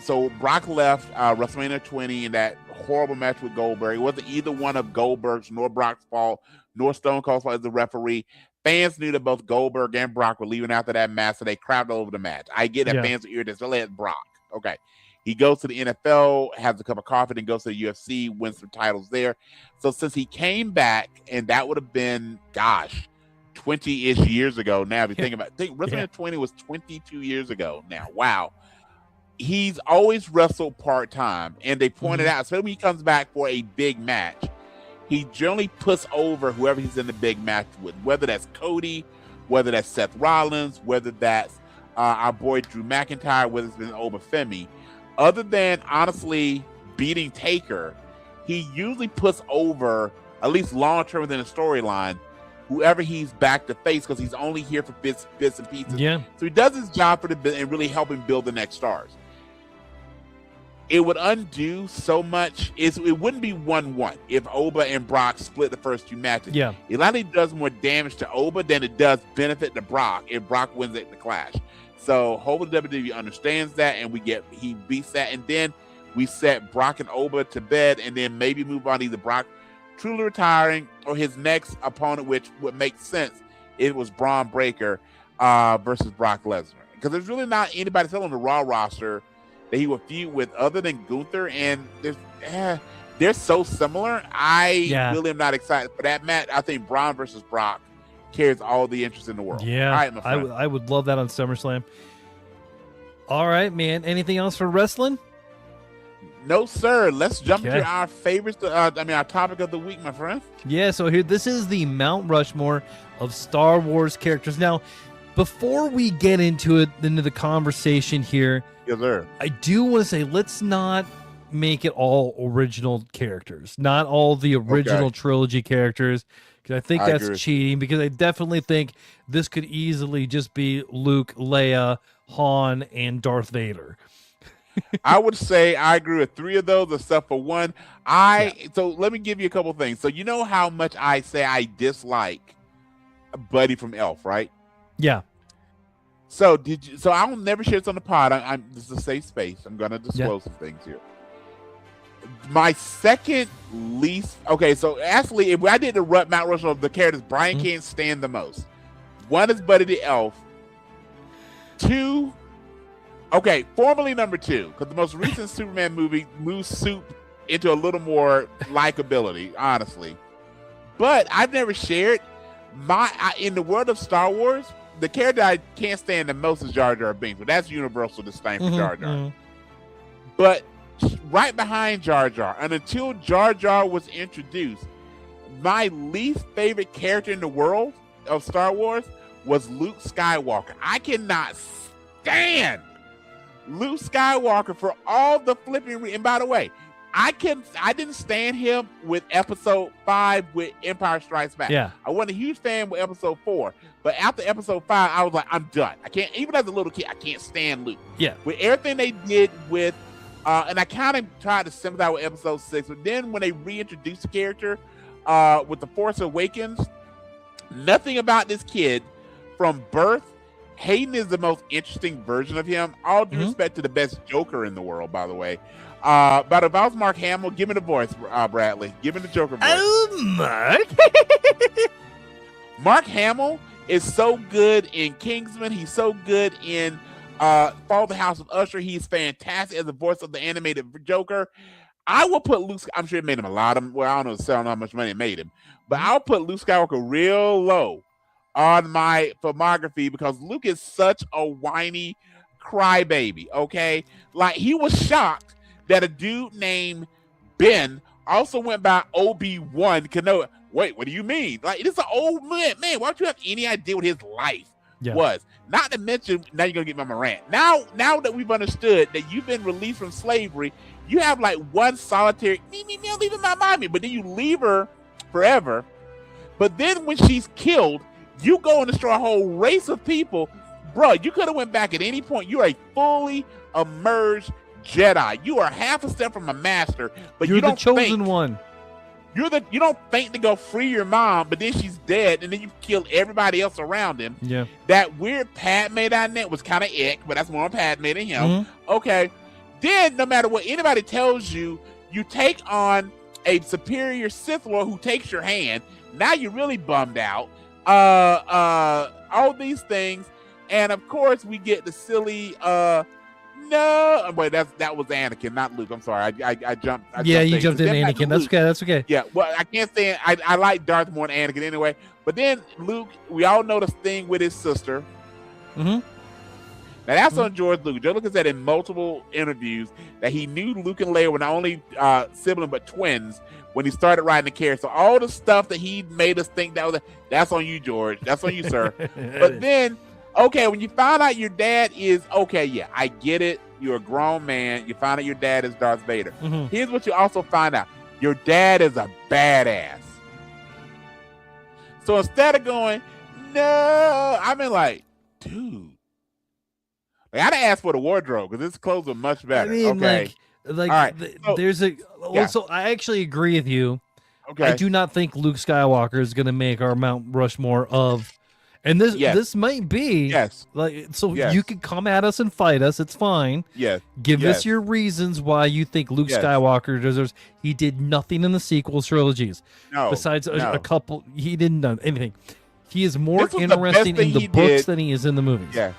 so Brock left WrestleMania 20 in that horrible match with Goldberg. It wasn't either one of Goldberg's nor Brock's fault, nor Stone Cold's fault as the referee. Fans knew that both Goldberg and Brock were leaving after that match, so they crapped all over the match. I get that fans are irritated, so let Brock. Okay. He goes to the NFL, has a cup of coffee, then goes to the UFC, wins some titles there. So since he came back, and that would have been, 20-ish years ago now, if you think about it. WrestleMania 20 was 22 years ago now. Wow. He's always wrestled part-time, and they pointed out, especially when he comes back for a big match, he generally puts over whoever he's in the big match with, whether that's Cody, whether that's Seth Rollins, whether that's our boy Drew McIntyre, whether it's been Oba Femi. Other than, honestly, beating Taker, he usually puts over, at least long-term within the storyline, whoever he's back to face, because he's only here for bits and pieces. Yeah. So he does his job for and really help him build the next stars. It would undo so much. It wouldn't be 1-1 if Oba and Brock split the first two matches. Yeah. It likely does more damage to Oba than it does benefit to Brock if Brock wins at the Clash. So hopefully WWE understands that, and he beats that, and then we set Brock and Oba to bed, and then maybe move on, either Brock truly retiring or his next opponent, which would make sense. It was Braun Breaker versus Brock Lesnar, because there's really not anybody still on the Raw roster that he would feud with other than Gunther, and they're so similar. I really am not excited for that match. I think Braun versus Brock carries all the interest in the world. Yeah, all right, my friend. I would love that on SummerSlam. All right, man. Anything else for wrestling? No, sir. Let's jump into our favorites. Our topic of the week, my friend. Yeah. So this is the Mount Rushmore of Star Wars characters. Now, before we get into the conversation here, yes, sir, I do want to say, let's not make it all original characters, not all the original trilogy characters, because I think that's cheating. Because I definitely think this could easily just be Luke, Leia, Han, and Darth Vader. I would say I agree with three of those, except for one. So let me give you a couple things. So you know how much I say I dislike Buddy from Elf, right? Yeah. So So I'll never share this on the pod. This is a safe space. I'm gonna disclose some things here. My second least. Okay, so actually, if I did the Mount Rushmore of the characters Brian can't stand the most, one is Buddy the Elf. Two. Okay, formerly number two, because the most recent Superman movie moves Soup into a little more likability, honestly. But I've never shared in the world of Star Wars, the character I can't stand the most is Jar Jar Binks, but that's universal disdain for Jar Jar. But right behind Jar Jar, and until Jar Jar was introduced, my least favorite character in the world of Star Wars was Luke Skywalker. I cannot stand Luke Skywalker for all the flipping and by the way, I didn't stand him with episode 5 with Empire Strikes Back. Yeah. I wasn't a huge fan with episode 4, but after episode 5, I was like, I'm done. I can't, even as a little kid, I can't stand Luke. Yeah. With everything they did with and I kind of tried to sympathize with episode 6, but then when they reintroduced the character with The Force Awakens, nothing about this kid from birth. Hayden is the most interesting version of him. All due respect to the best Joker in the world, by the way. But if I was Mark Hamill, give me the voice, Bradley. Give me the Joker voice. Oh, Mark. Mark Hamill is so good in Kingsman. He's so good in Fall the House of Usher. He's fantastic as the voice of the animated Joker. I will put Luke. I'm sure it made him a lot of. Well, I don't know how much money it made him, but I'll put Luke Skywalker real low on my filmography because Luke is such a whiny crybaby. Okay, like he was shocked that a dude named Ben also went by Obi-Wan Kenobi. Wait, what do you mean? Like, this is an old man. Why don't you have any idea what his life Yeah. was. Not to mention, now you're gonna get my rant. Now that we've understood that you've been released from slavery, you have like one solitary leaving my mommy, but then you leave her forever. But then when she's killed, you go and destroy a whole race of people. Bro, you could have went back at any point. You're a fully emerged Jedi. You are half a step from a master, but You're you don't the chosen think, one. you don't think to go free your mom, but then she's dead, and then you kill everybody else around him. Yeah. That weird Padme dynamic was kind of ick, but that's more on Padme than him. Mm-hmm. Okay. Then no matter what anybody tells you, you take on a superior Sith Lord who takes your hand. Now you're really bummed out. All these things, and of course we get the silly no, wait, that was Anakin, not Luke. I'm sorry, I jumped. You jumped in Anakin. That's okay. That's okay. Yeah, well, I can't say I like Darth more than Anakin anyway. But then Luke, we all know the thing with his sister. Mm-hmm. Now that's on George Lucas. George Lucas said in multiple interviews that he knew Luke and Leia were not only siblings but twins when he started writing the character. So all the stuff that he made us think that's on you, George. That's on you, sir. But then, okay, when you find out your dad is I get it. You're a grown man. You find out your dad is Darth Vader. Mm-hmm. Here's what you also find out: your dad is a badass. So instead of going, no, I mean like, dude. Like, I'd ask for the wardrobe because his clothes are much better. I mean, okay. like all right. there's a. Yeah. Also, I actually agree with you. Okay. I do not think Luke Skywalker is going to make our Mount Rushmore of, and this might be you can come at us and fight us. It's fine. Yes. Give us your reasons why you think Luke Skywalker deserves. He did nothing in the sequel trilogies. No. Besides no. a couple, he didn't do anything. He is more interesting in the books than he is in the movies. Yeah.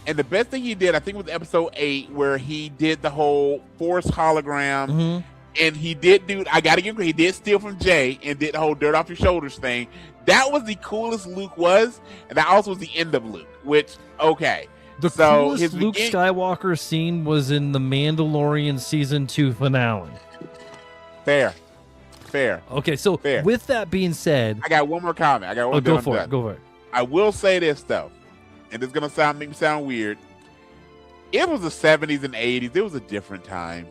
And the best thing he did, I think, was episode 8, where he did the whole Force hologram. Mm-hmm. And he did I gotta give him credit, he did steal from Jay and did the whole dirt off your shoulders thing. That was the coolest Luke was. And that also was the end of Luke, which, okay. The coolest Luke Skywalker scene was in the Mandalorian season 2 finale. Fair. Okay, so with that being said, I got one more comment. Go for it. I will say this though, and it's gonna make me sound weird. It was the 70s and 80s. It was a different time.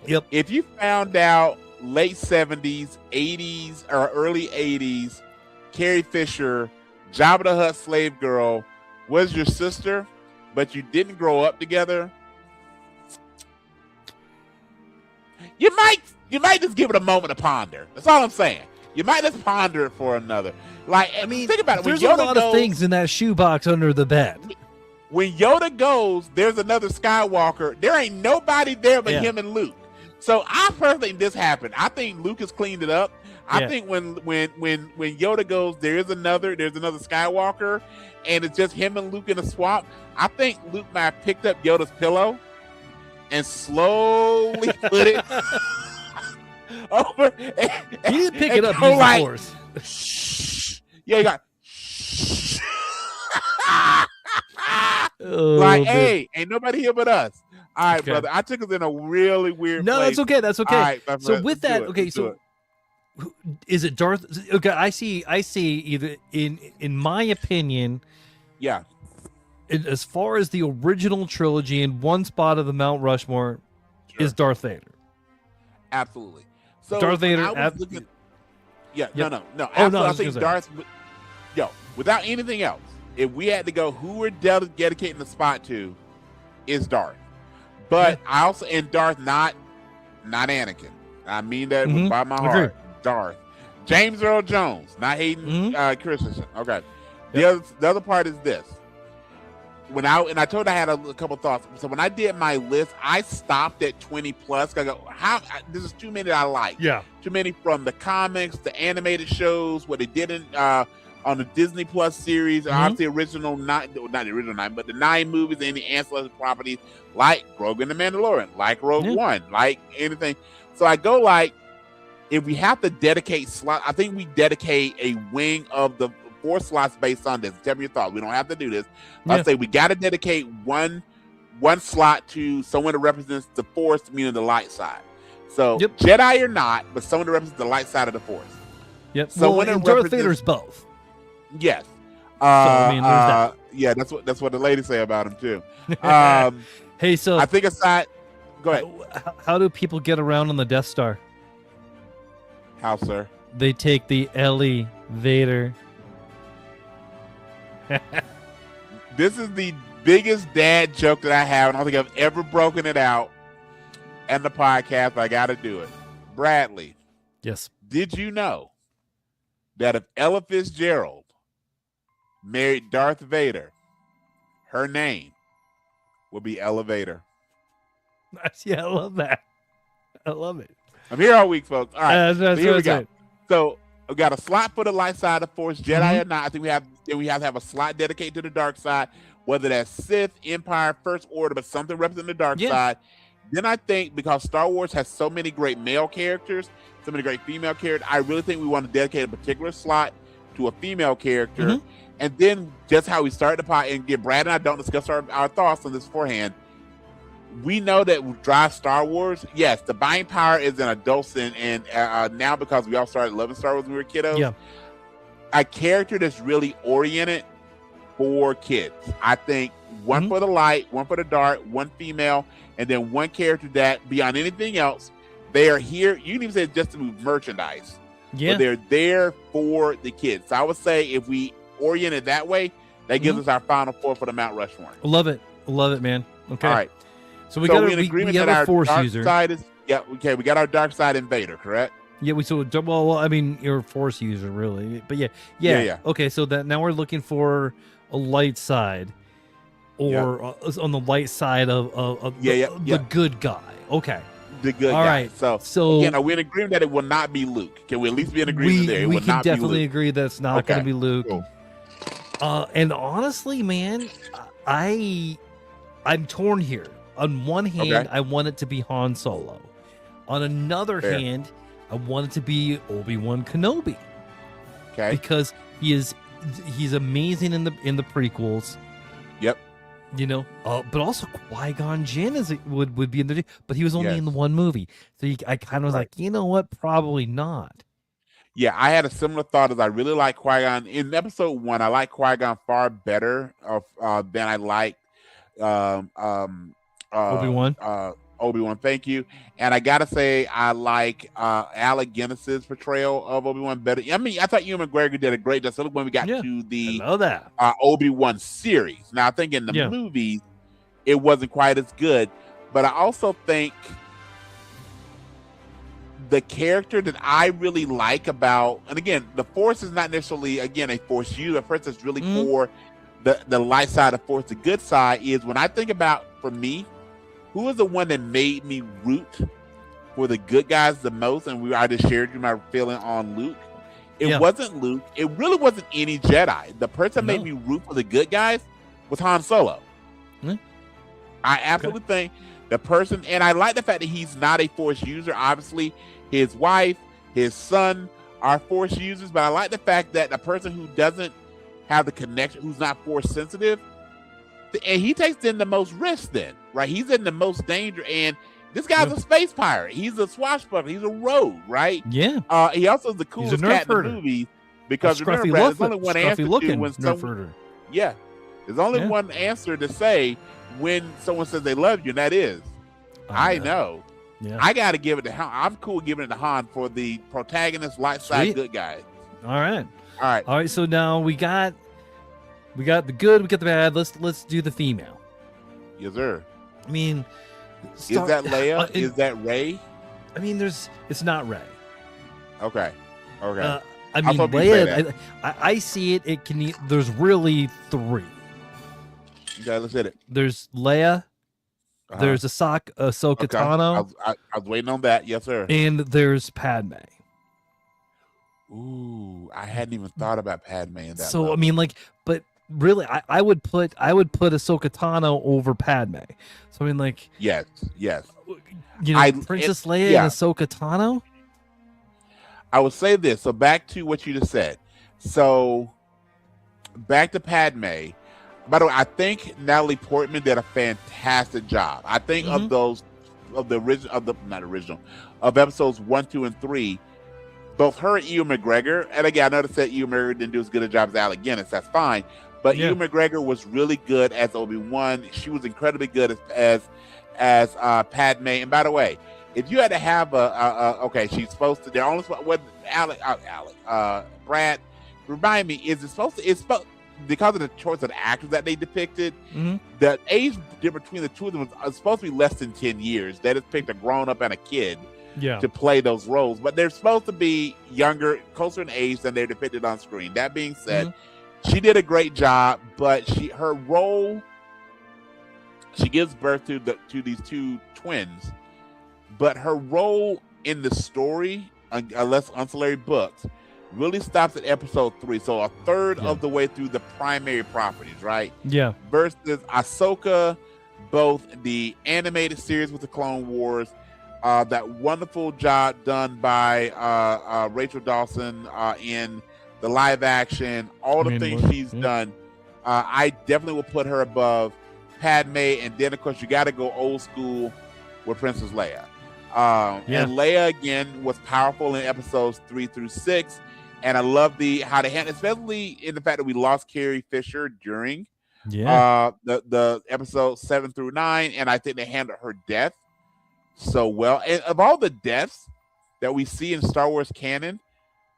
Yep. If you found out late 70s, 80s, or early 80s, Carrie Fisher, Jabba the Hutt slave girl, was your sister, but you didn't grow up together, you might just give it a moment to ponder. That's all I'm saying. You might just ponder it for another. Like, I mean, think about it. There's a lot of things in that shoebox under the bed. When Yoda goes, there's another Skywalker. There ain't nobody there but him and Luke. So I personally think this happened. I think Luke has cleaned it up. I think when Yoda goes, there's another Skywalker, and it's just him and Luke in a swamp. I think Luke might have picked up Yoda's pillow and slowly put it over. He didn't pick it up. Use the Force. Shh. Yeah, you got. Shh. Hey, ain't nobody here but us. All right, brother. I took us in a really weird place. That's okay. That's okay. All right, so with that, is it Darth? Okay, I see either in my opinion, as far as the original trilogy, in one spot of the Mount Rushmore is Darth Vader. Absolutely. So Darth Vader. No. No, I think Darth. Without anything else, if we had to go, who we're dedicating the spot to, is Darth. But I also, and Darth, not Anakin. I mean that by my heart. Darth. James Earl Jones, not Hayden Christensen. Okay. The other part is this. I told I had a couple thoughts. So when I did my list, I stopped at 20 plus. I go, this is too many that I like. Yeah. Too many from the comics, the animated shows, what they did on the Disney Plus series, obviously original not the original 9, but the 9 movies and the ancillary properties like Grogu and the Mandalorian, like Rogue One, like anything. So I go like, if we have to dedicate slot, I think we dedicate a wing of the 4 slots based on this. Tell me your thoughts. We don't have to do this. I'd say we got to dedicate one slot to someone that represents the Force, meaning the light side. So Jedi or not, but someone that represents the light side of the Force. Yep. So and Darth Vader's both. Yes. So, I mean, there's that. Yeah, that's what the ladies say about him too. Hey, so I think aside, go ahead. How do people get around on the Death Star? How, sir? They take the elevator. This is the biggest dad joke that I have, and I don't think I've ever broken it out in the podcast, but I got to do it. Bradley, Yes. did you know that if Ella Fitzgerald married Darth Vader, her name would be Elevator? Yeah, I love that. I love it. I'm here all week, folks. All right, That's so here we right. go. So we got a slot for the light side of Force, Jedi Mhm. or not. I think we have to have a slot dedicated to the dark side, whether that's Sith, Empire, First Order, but something representing the dark Yeah. side. Then I think because Star Wars has so many great male characters, so many great female characters, I really think we want to dedicate a particular slot to a female character. Mhm. And then just how we started the pot, and get Brad and I don't discuss our thoughts on this beforehand. We know that we drive Star Wars. Yes, the buying power is in adults, and now because we all started loving Star Wars when we were kiddos. Yeah. A character that's really oriented for kids. I think one Mhm. for the light, one for the dark, one female, and then one character that beyond anything else, they are here. You can even say just to move merchandise, Yeah. but they're there for the kids. So I would say if we orient it that way, that gives Mhm. us our final four for the Mount Rushmore. Love it. Love it, man. Okay. All right. So we So got we in we agreement have that a our Force dark user. side is okay. We got our dark side invader, correct? Yeah, well, I mean, you're a Force user, really. But yeah. Yeah. Okay, so that now we're looking for a light side, or on the light side of the good guy. Okay. The good All guy. right. So again, are we in agreement that it will not be Luke? Can we at least be in agreement there? It we will can not be definitely Luke. agree that's not going to Okay, be Luke. cool. And honestly, man, I'm torn here. On one hand, Okay. I want it to be Han Solo. On another Fair. hand, I want it to be Obi-Wan Kenobi Okay. because he's amazing in the prequels. Yep. You know, but also Qui-Gon Jinn would be in the, but he was only Yes. in the one movie, so I kind of was Right. like, you know what, probably not. Yeah, I had a similar thought as I really like Qui-Gon. In episode 1, I like Qui-Gon far better than I like Obi-Wan. Obi-Wan, thank you. And I gotta say, I like Alec Guinness's portrayal of Obi-Wan better. I mean, I thought Ewan McGregor did a great job. So when we got Yeah, to I the know that. Obi-Wan series, now I think in the Yeah. movies it wasn't quite as good, but I also think the character that I really like about, and again, the Force is not necessarily a Force user. A person that's really Mhm. for the light side of Force, the good side is when I think about, for me, who is the one that made me root for the good guys the most, and I just shared you my feeling on Luke. It Yeah. wasn't Luke. It really wasn't any Jedi. The person that made me root for the good guys was Han Solo. Hmm. I absolutely think the person, and I like the fact that he's not a Force user. Obviously, his wife, his son are Force users, but I like the fact that the person who doesn't have the connection, who's not Force sensitive, and he takes in the most risk then, right? He's in the most danger, and this guy's a space pirate. He's a swashbuckler. He's a rogue, right? Yeah. He also is the He's a coolest nerf cat in the herder. movie because A remember, scruffy Brad, there's only one answer to looking when nerf someone, herder. yeah, there's only Yeah. one answer to say when someone says they love you, and that is, I know. Yeah. I got to give it to Han. I'm cool giving it to Han for the protagonist, light side, Sweet. good guy. All right. All right. So now we got the good, we got the bad. Let's do the female. Yes, sir. I mean, Is that Leia? Is that Rey? I mean, it's not Rey. Okay. Okay. I I mean, thought you'd say Leia. I see it. It can. There's really three. Okay, let's hit it. There's Leia. Uh-huh. There's Ahsoka Okay. Tano, I was waiting on that. Yes, sir. and there's Padme. Ooh, I hadn't even thought about Padme in that. So level. I mean, like, but really, I would put Ahsoka Tano over Padme. So I mean, like, yes. you know, Princess Leia yeah. and Ahsoka Tano. I would say this. So back to what you just said. So back to Padme. By the way, I think Natalie Portman did a fantastic job. I think of those, of the original, of episodes 1, 2, and 3, both her and Ewan McGregor. And again, I noticed that Ewan McGregor didn't do as good a job as Alec Guinness. That's fine. But Yeah. Ewan McGregor was really good as Obi-Wan. She was incredibly good as Padme. And by the way, if you had to have okay, she's supposed to. They're only what Brad. Remind me, is it supposed to? It's supposed because of the choice of the actors that they depicted. Mm-hmm. The age difference between the two of them was supposed to be less than 10 years. They just picked a grown-up and a kid Yeah. to play those roles, but they're supposed to be younger, closer in age than they're depicted on screen. That being said, she did a great job, but her role, she gives birth to these two twins, but her role in the story, unless ancillary books, really stops at episode 3. So a third of the way through the primary properties, right? Yeah. Versus Ahsoka, both the animated series with the Clone Wars, that wonderful job done by Rachel Dawson in the live action, all the things she's done. I definitely will put her above Padme, and then of course you got to go old school with Princess Leia. And Leia again was powerful in episodes 3 through 6, and I love how they handled, especially in the fact that we lost Carrie Fisher during the episode 7 through 9, and I think they handled her death so well. And of all the deaths that we see in Star Wars canon,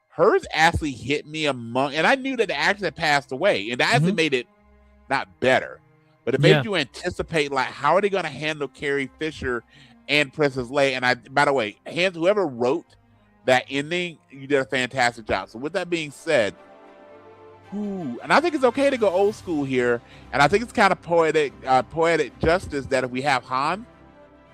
hers actually hit me among, and I knew that the actress had passed away, and that actually made it not better, but it made you anticipate, like, how are they going to handle Carrie Fisher and Princess Leia? And by the way, whoever wrote that ending, you did a fantastic job. So with that being said, and I think it's okay to go old school here, and I think it's kind of poetic justice that if we have Han,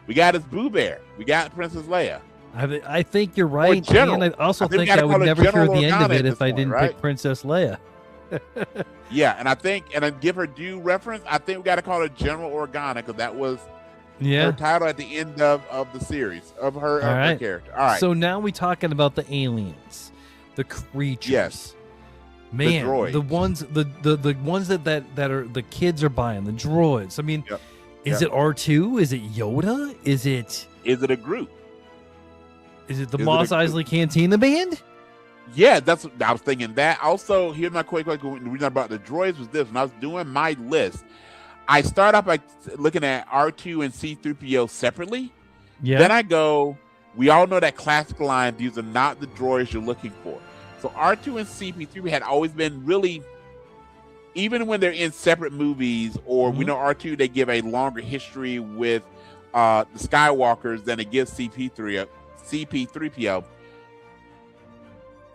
we got his Boo Bear, we got Princess Leia. I think you're right, and I also think I would never hear the end of it if I didn't pick Princess Leia. Yeah, and I think, and I give her due reference, I think we got to call her General Organa, because that was her title at the end of the series, of her character. All right. So now we talking about the aliens, the creatures. Yes. Man, the droids. the ones that are the kids are buying, the droids. I mean, is it R2? Is it Yoda? Is it a group? Is it the Mos Eisley Cantina band? Yeah, that's what I was thinking. That also, here's my quick question. The reason I brought the droids was this: when I was doing my list, I start off by looking at R2 and C-3PO separately. Yeah. Then I go, we all know that classic line, these are not the droids you're looking for. So R2 and C-3PO had always been really, even when they're in separate movies, or we know R2, they give a longer history with the Skywalkers than it gives CP3PO.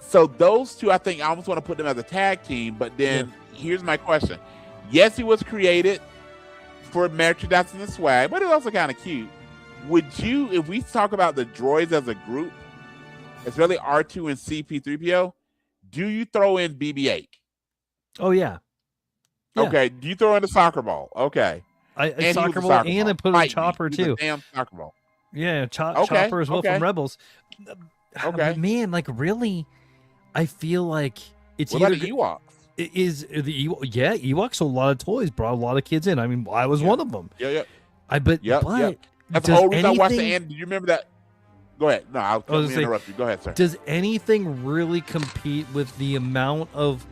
So those two, I think I almost want to put them as a tag team, but then here's my question. Yes, he was created for merchandise and swag, but it's also kind of cute. Would you, if we talk about the droids as a group, especially R2 and CP3PO, do you throw in BB-8? Oh, yeah. Okay. Do you throw in the soccer ball? Okay. A soccer ball, and I put in Chopper, too. Damn soccer ball. Yeah, Chopper as well from Rebels. Okay. Man, like, really, I feel like it's what either... about the Ewoks? Is the Ewoks sold a lot of toys, brought a lot of kids in. I mean, I was one of them. Yeah. But that's the whole reason I watched the end. Do you remember that? Go ahead. No, I'll interrupt you. Go ahead, sir. Does anything really compete with the amount of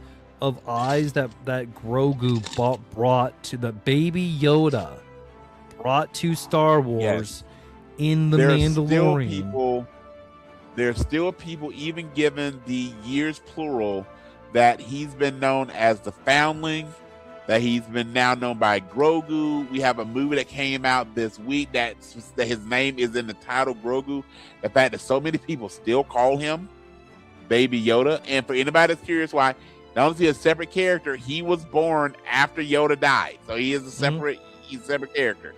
eyes that Grogu brought to the Baby Yoda brought to Star Wars in the Mandalorian? There's still people, even given the years plural, that he's been known as the Foundling, that he's been now known by Grogu. We have a movie that came out this week that his name is in the title, Grogu. The fact that so many people still call him Baby Yoda. And for anybody that's curious why, not only is he a separate character, he was born after Yoda died. So he is a separate, he's a separate character.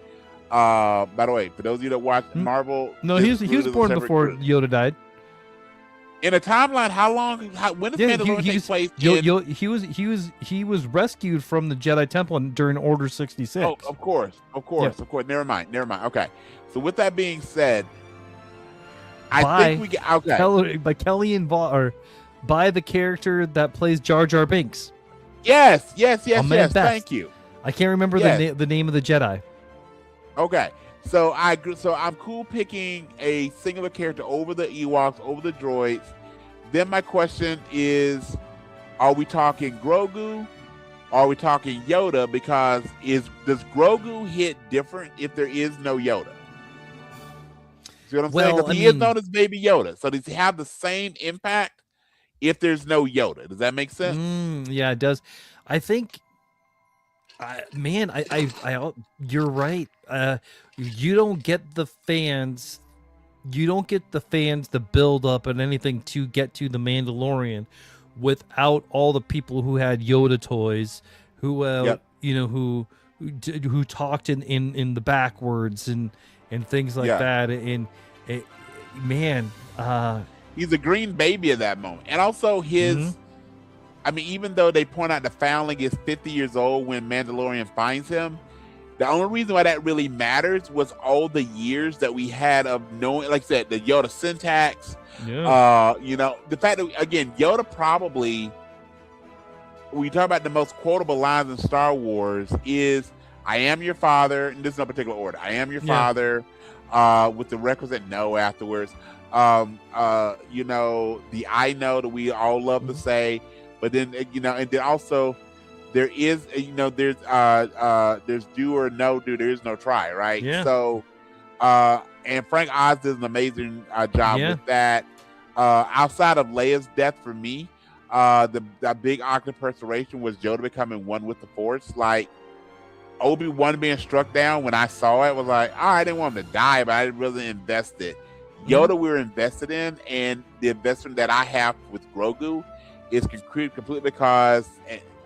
By the way, for those of you that watch Marvel, no, he was born before Yoda died. In a timeline, when does Mandalorian take place? He was rescued from the Jedi Temple during Order 66. Oh, of course. Never mind. Okay. So with that being said, I think we get by Kelly and or by the character that plays Jar Jar Binks. Yes. Thank you. I can't remember the name of the Jedi. Okay. So I'm cool picking a singular character over the Ewoks, over the droids. Then my question is, are we talking Grogu, Or are we talking Yoda? Because does Grogu hit different if there is no Yoda? See what I'm saying? Because he is known as Baby Yoda. So does he have the same impact if there's no Yoda? Does that make sense? Yeah, it does. I think, you're right. You don't get the fans. You don't get the fans to build up and anything to get to the Mandalorian without all the people who had Yoda toys, who who talked in the backwards and things like that. And he's a green baby at that moment. And also his, I mean, even though they point out the foundling is 50 years old when Mandalorian finds him, the only reason why that really matters was all the years that we had of knowing, like I said, the Yoda syntax. The fact that, again, Yoda probably, when you talk about the most quotable lines in Star Wars, is "I am your father," and this is no particular order. "I am your father," with the requisite "no" afterwards. The "I know" that we all love to say, but then and then also there is there's do or no do. There is no try, right? Yeah. So and Frank Oz does an amazing job with that. Outside of Leia's death, for me, the big arc of perspiration was Yoda becoming one with the Force. Like Obi-Wan being struck down, when I saw it, was like, I didn't want him to die, but I didn't really invest it. Yoda we were invested in, and the investment that I have with Grogu is completely because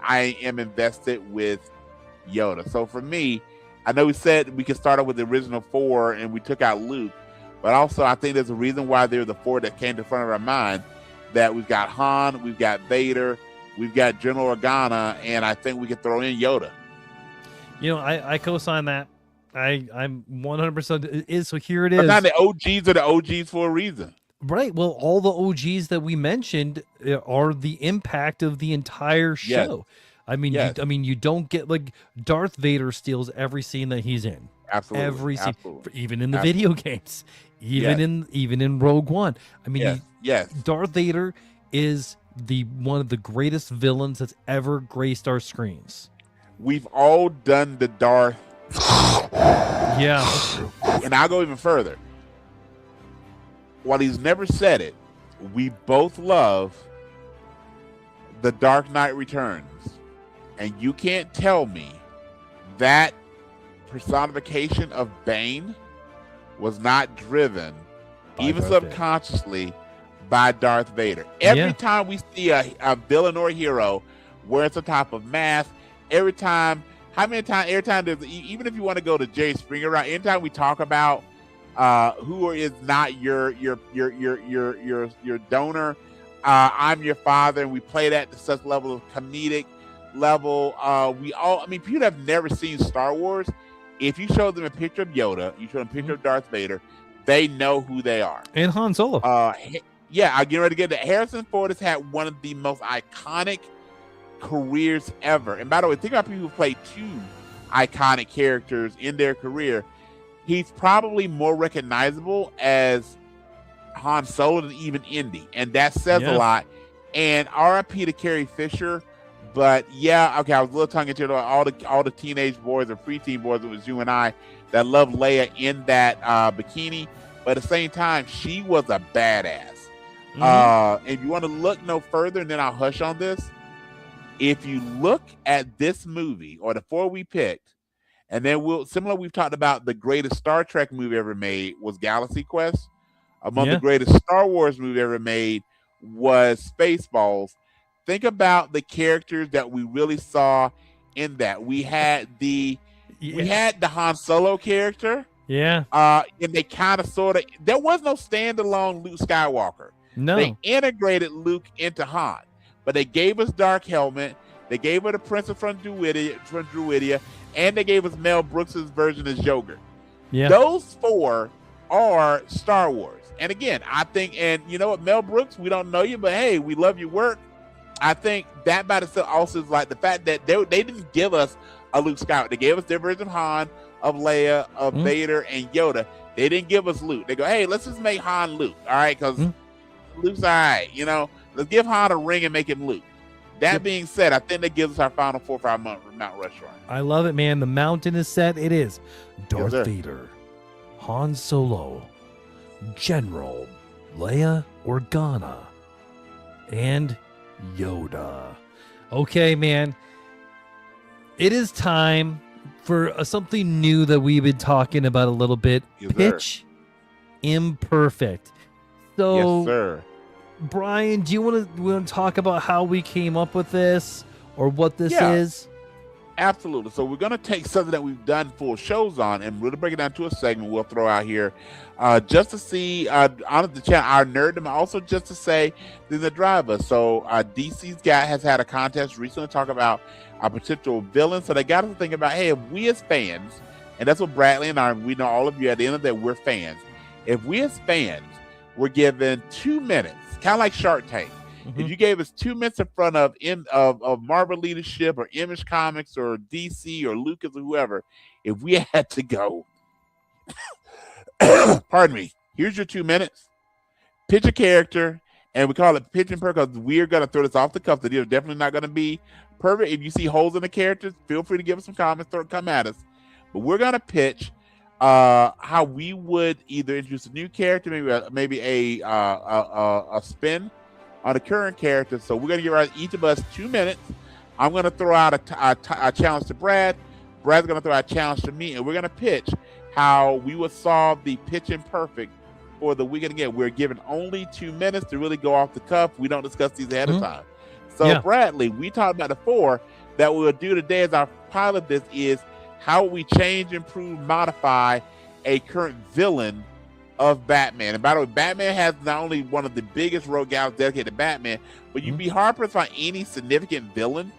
I am invested with Yoda. So for me, I know we said we could start out with the original 4 and we took out Luke, but also I think there's a reason why they're the 4 that came to front of our mind, that we've got Han, we've got Vader, we've got General Organa, and I think we could throw in Yoda. I co-sign that. I'm 100% is. So here it is. Sometimes the OGs are the OGs for a reason. Right. Well, all the OGs that we mentioned are the impact of the entire show. Yes. You don't get, like, Darth Vader steals every scene that he's in. Absolutely. Every scene, even in the Absolutely. video games, even in Rogue One. I mean, yes. Darth Vader is one of the greatest villains that's ever graced our screens. We've all done the Darth. Yeah. And I'll go even further. While he's never said it, we both love The Dark Knight Returns. And you can't tell me that personification of Bane was not driven, even subconsciously, by Darth Vader. Every time we see a villain or hero wearing some type of mask, every time there's, even if you want to go to Jerry Springer, right? Anytime we talk about who is not your donor, I'm your father, and we play that to such level of comedic level. People have never seen Star Wars. If you show them a picture of Yoda, you show them a picture of Darth Vader, they know who they are. And Han Solo. I get ready to get that. Harrison Ford has had one of the most iconic careers ever. And by the way, think about people who play 2 iconic characters in their career. He's probably more recognizable as Han Solo than even Indy, and that says a lot. And RIP to Carrie Fisher. But I was a little tongue-in-cheek about all the teenage boys or preteen boys, it was you and I, that loved Leia in that bikini. But at the same time, she was a badass. If you want to look no further, and then I'll hush on this. If you look at this movie, or the 4 we picked, and then we've talked about the greatest Star Trek movie ever made was Galaxy Quest. Among the greatest Star Wars movie ever made was Spaceballs. Think about the characters that we really saw in that. We had the Han Solo character. Yeah. And they kind of there was no standalone Luke Skywalker. No. They integrated Luke into Han. But they gave us Dark Helmet, they gave her the Princess from Druidia, and they gave us Mel Brooks' version as Joker. Yeah. Those 4 are Star Wars. And again, I think, and you know what, Mel Brooks, we don't know you, but hey, we love your work. I think that by itself also is like the fact that they didn't give us a Luke Skywalker. They gave us their version of Han, of Leia, of Vader, and Yoda. They didn't give us Luke. They go, hey, let's just make Han Luke, all right? Because Luke's all right, Let's give Han a ring and make him Luke. That being said, I think that gives us our final 4 for our Mount Rushmore. I love it, man. The mountain is set. It is Darth sir. Vader, Han Solo, General Leia Organa, and Yoda. Okay, man. It is time for something new that we've been talking about a little bit. Yes, Pitch Imperfect. So, Yes, sir. Brian, do you want to talk about how we came up with this or what this Yeah. is? Absolutely. So we're going to take something that we've done full shows on and really break it down to a segment we'll throw out here just to see on the channel our nerddom, also just to say the driver. So DC's has had a contest recently to talk about a potential villain. So they got us to think about, hey, if we as fans, and that's what Bradley and I, we know all of you at the end of the day, we're fans. If we as fans were given 2 minutes, kind of like Shark Tank, if you gave us 2 minutes in front of Marvel leadership or Image Comics or DC or Lucas or whoever, if we had to go, pardon me, here's your 2 minutes, pitch a character, and we call it pitch and per because we're going to throw this off the cuff. They're definitely not going to be perfect. If you see holes in the characters, feel free to give us some comments, come at us. But we're going to pitch how we would either introduce a new character, maybe a spin on a current character. So we're going to give each of us 2 minutes. I'm going to throw out a challenge to Brad. Brad's going to throw out a challenge to me, and we're going to pitch how we would solve the pitch imperfect for the weekend. Again, we're given only 2 minutes to really go off the cuff. We don't discuss these ahead of time. So Bradley, we talked about the 4 that we'll do today as our pilot. This is how we change, improve, modify a current villain of Batman. And by the way, Batman has not only one of the biggest rogue galleries dedicated to Batman, but you'd be hard-pressed to find any significant villain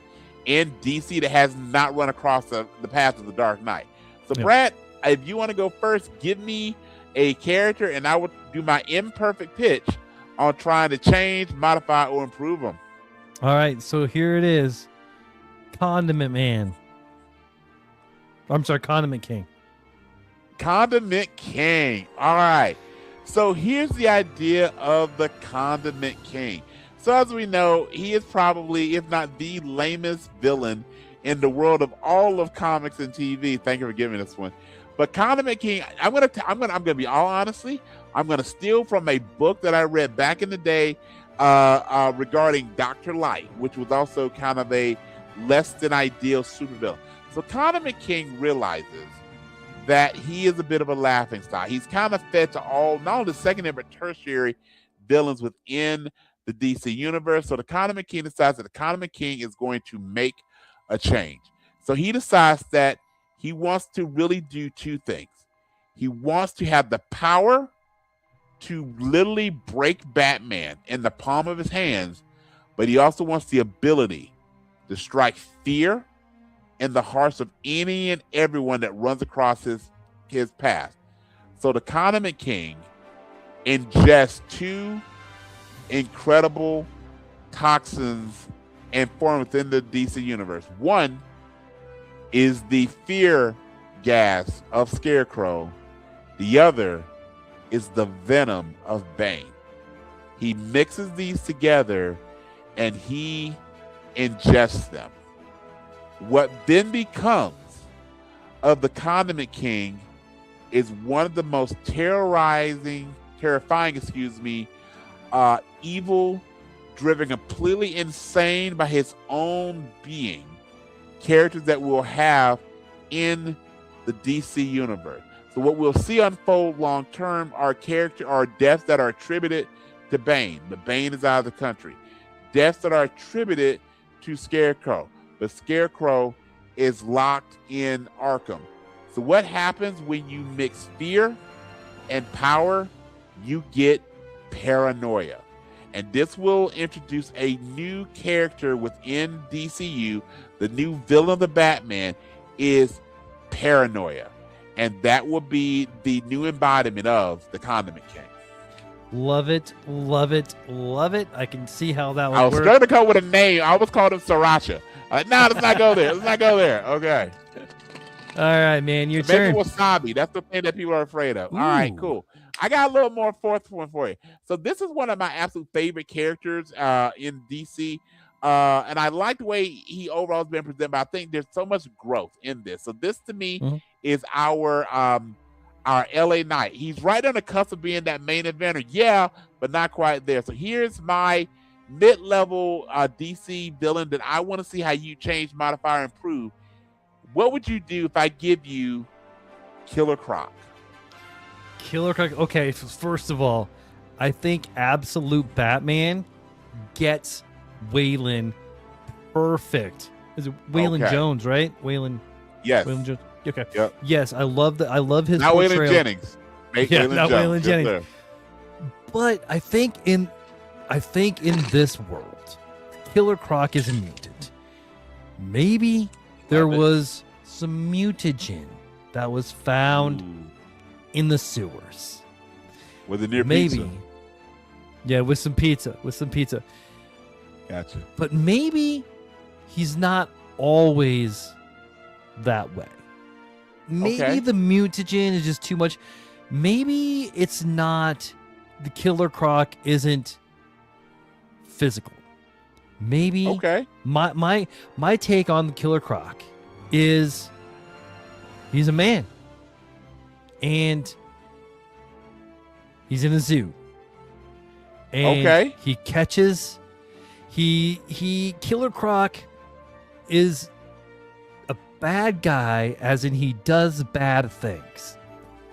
in DC that has not run across the path of the Dark Knight. So Brad, if you want to go first, give me a character and I will do my imperfect pitch on trying to change, modify, or improve them. All right, so here it is. Condiment Man. I'm sorry, Condiment King. Condiment King. All right. So here's the idea of the Condiment King. So as we know, he is probably, if not the lamest villain in the world of all of comics and TV. Thank you for giving me this one. But Condiment King, I'm gonna be all honestly, I'm gonna steal from a book that I read back in the day regarding Dr. Light, which was also kind of a less than ideal supervillain. So Condiment King realizes that he is a bit of a laughingstock. He's kind of fed to all, not only secondary but tertiary villains within the DC universe. So the Condiment King decides that the Condiment King is going to make a change. So he decides that he wants to really do 2 things. He wants to have the power to literally break Batman in the palm of his hands, but he also wants the ability to strike fear in the hearts of any and everyone that runs across his path. So the Condiment King ingests 2 incredible toxins and form within the DC universe. One is the fear gas of Scarecrow. The other is the venom of Bane. He mixes these together and he ingests them. What then becomes of the Condiment King is one of the most terrifying, evil, driven completely insane by his own being, characters that we'll have in the DC universe. So what we'll see unfold long term are deaths that are attributed to Bane, but Bane is out of the country. Deaths that are attributed to Scarecrow, but Scarecrow is locked in Arkham. So what happens when you mix fear and power? You get paranoia. And this will introduce a new character within DCU. The new villain of the Batman is paranoia. And that will be the new embodiment of the Condiment King. Love it, love it, love it. I can see how that would I was work. trying to come with a name. I almost called him Sriracha. No, let's not go there. Let's not go there. Okay. All right, man, your Maybe turn. wasabi. That's the thing that people are afraid of. Ooh. All right, cool. I got a little more fourth one for you. So this is one of my absolute favorite characters in DC. And I like the way he overall has been presented, but I think there's so much growth in this. So this to me Mhm. is our LA Knight. He's right on the cusp of being that main eventer, yeah, but not quite there. So here's my mid-level DC villain that I want to see how you change, modify, or improve. What would you do if I give you Killer Croc? Killer Croc. Okay, first of all, I think Absolute Batman gets Waylon perfect. Is it Waylon Okay. Jones, right? Waylon Yes. Jones. Okay. Yep. Yes, I love that. I love his Not portrayal. Waylon Jennings. Yeah, not Waylon Jones. Jennings. Yes, But I think in this world, Killer Croc is a mutant. Maybe there Love it. was some mutagen that was sir. found Ooh. in the sewers. With a near Maybe. pizza. Yeah, with some pizza. Gotcha. But maybe he's not always that way. Maybe Okay. the mutagen is just too much. Maybe it's not, the Killer Croc isn't physical. Maybe Okay. my take on the Killer Croc is he's a man. And he's in a zoo. And Okay. he catches Killer Croc is a bad guy, as in he does bad things.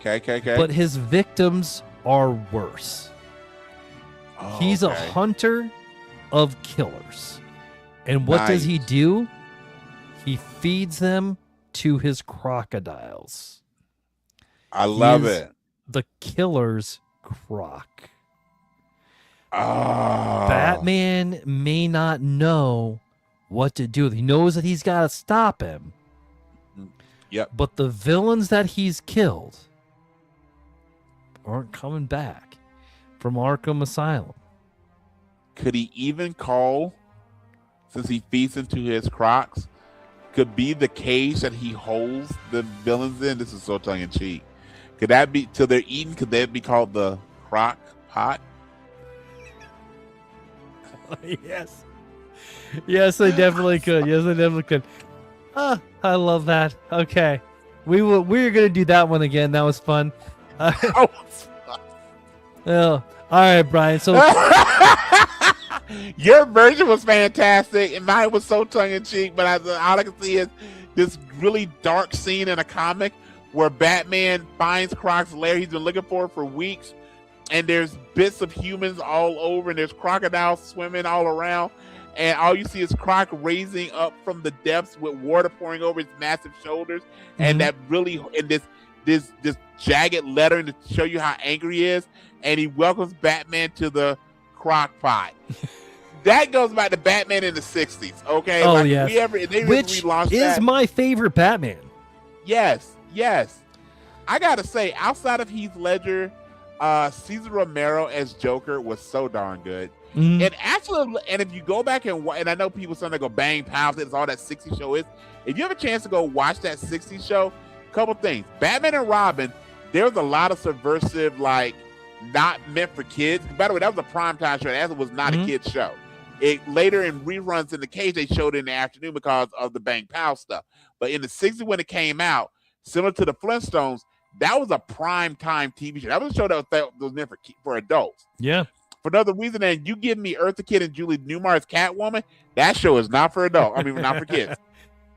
Okay. But his victims are worse. Oh, He's a okay. hunter of killers. And what does he Nice. do? He feeds them to his crocodiles. I love He's it. The killer's croc. Oh. Batman may not know what to do. He knows that he's got to stop him. Yep. But the villains that he's killed aren't coming back from Arkham Asylum. Could he even call, since he feeds into his crocs, could be the cage that he holds the villains in? This is so tongue in cheek. Could that be, till they're eaten, could that be called the croc pot? Yes. Yes, they definitely could. Yes, they definitely could. Ah, I love that. Okay. We're going to do that one again. That was fun. Oh. All right, Brian. So Your version was fantastic, and mine was so tongue in cheek. But all I can see is this really dark scene in a comic where Batman finds Croc's lair he's been looking for weeks, and there's bits of humans all over, and there's crocodiles swimming all around, and all you see is Croc raising up from the depths with water pouring over his massive shoulders, and that really, and this jagged lettering to show you how angry he is, and he welcomes Batman to the crock pot. That goes back to Batman in the 60s, okay? Oh, like, yes. They which relaunched is that. my favorite Batman. Yes. I gotta say, outside of Heath Ledger, Cesar Romero as Joker was so darn good. Mhm. And actually, and if you go back and I know people sometimes go bang pounds, it's all that 60s show is. If you have a chance to go watch that 60s show, couple things. Batman and Robin, there was a lot of subversive, like, not meant for kids. By the way, that was a primetime show. That was not a kid's show. It later in reruns in the cage, they showed it in the afternoon because of the bang pow stuff. But in the 60s when it came out, similar to the Flintstones, that was a prime time TV show. That was a show that was meant for adults. Yeah. For another reason, and you give me Eartha Kitt and Julie Newmar's Catwoman, that show is not for adults. I mean, not for kids.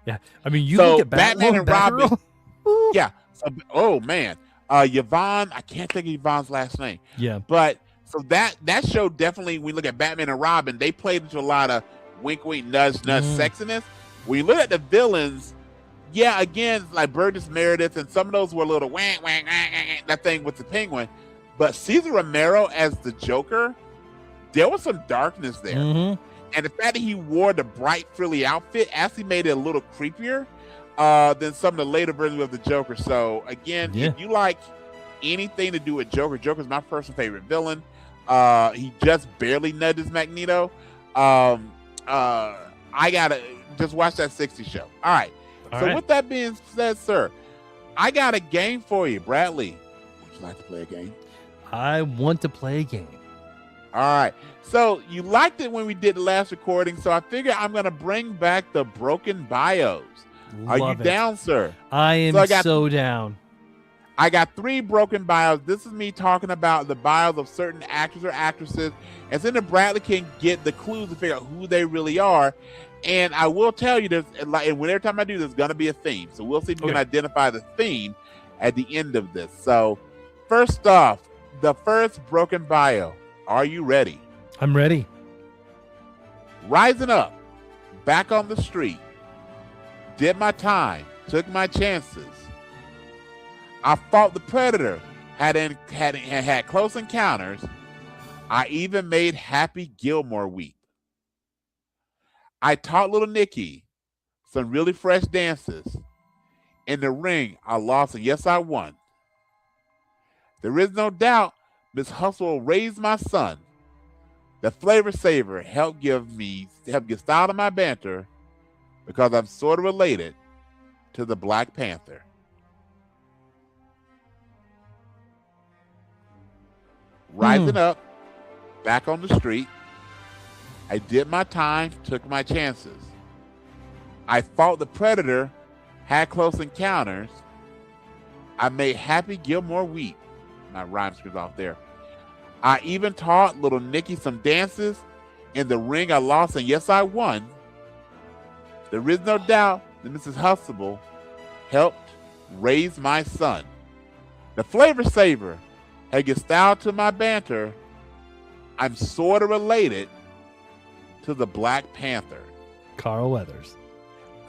Yeah. I mean, you So, look at Batman and Robin. Batgirl. Woo. Yeah. So, oh man, Yvonne. I can't think of Yvonne's last name. Yeah. But so that show definitely. When we look at Batman and Robin, they played into a lot of wink, wink, nudge, sexiness. When you look at the villains, yeah, again, like Burgess Meredith, and some of those were a little wang, wang, wang, wang, that thing with the penguin. But Cesar Romero as the Joker, there was some darkness there. Mhm. And the fact that he wore the bright, frilly outfit actually made it a little creepier than some of the later versions of the Joker. So, again, if you like anything to do with Joker, Joker's my personal favorite villain. He just barely nudges Magneto. I gotta just watch that 60s show. All right. With that being said, sir, I got a game for you, Bradley. Would you like to play a game? I want to play a game. All right. So you liked it when we did the last recording, so I figure I'm gonna bring back the broken bios. Are Love you it. down, sir? I am So I got- so down. I got 3 broken bios. This is me talking about the bios of certain actors or actresses, and so then Bradley can get the clues to figure out who they really are. And I will tell you, and every time I do, there's gonna be a theme. So we'll see if you can identify the theme at the end of this. So first off, the first broken bio. Are you ready? I'm ready. Rising up, back on the street, did my time, took my chances. I fought the predator, had close encounters. I even made Happy Gilmore weep. I taught little Nicky some really fresh dances. In the ring, I lost, and yes, I won. There is no doubt Miss Hustle raised my son. The Flavor Saver helped give style to my banter because I'm sort of related to the Black Panther. Rising up, back on the street, I did my time, took my chances. I fought the predator, had close encounters. I made Happy Gilmore weep. My rhyme screws off there. I even taught little Nicky some dances. In the ring, I lost, and yes, I won. There is no doubt that Mrs. Huxtable helped raise my son. The Flavor Saver had get style to my banter. I'm sort of related to the Black Panther. Carl Weathers.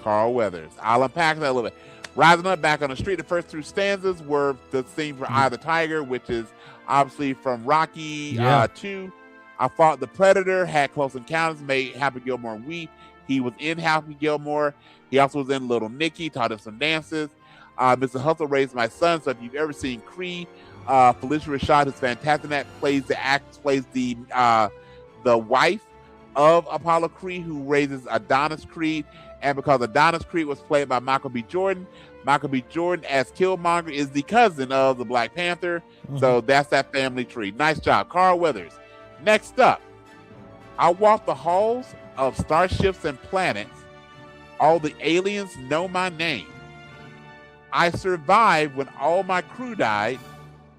Carl Weathers. I'll unpack that a little bit. Rising up, back on the street, the first 2 stanzas were the theme for Eye of the Tiger, which is obviously from Rocky 2. I fought the predator, had close encounters, made Happy Gilmore weep. He was in Happy Gilmore. He also was in Little Nicky, taught him some dances. Mr. Hustle raised my son. So if you've ever seen Creed, Felicia Rashad, who's fantastic in that, plays the wife of Apollo Creed, who raises Adonis Creed. And because Adonis Creed was played by Michael B. Jordan as Killmonger is the cousin of the Black Panther. So that's that family tree. Nice job, Carl Weathers. Next up, I walk the halls of starships and planets. All the aliens know my name. I survived when all my crew died.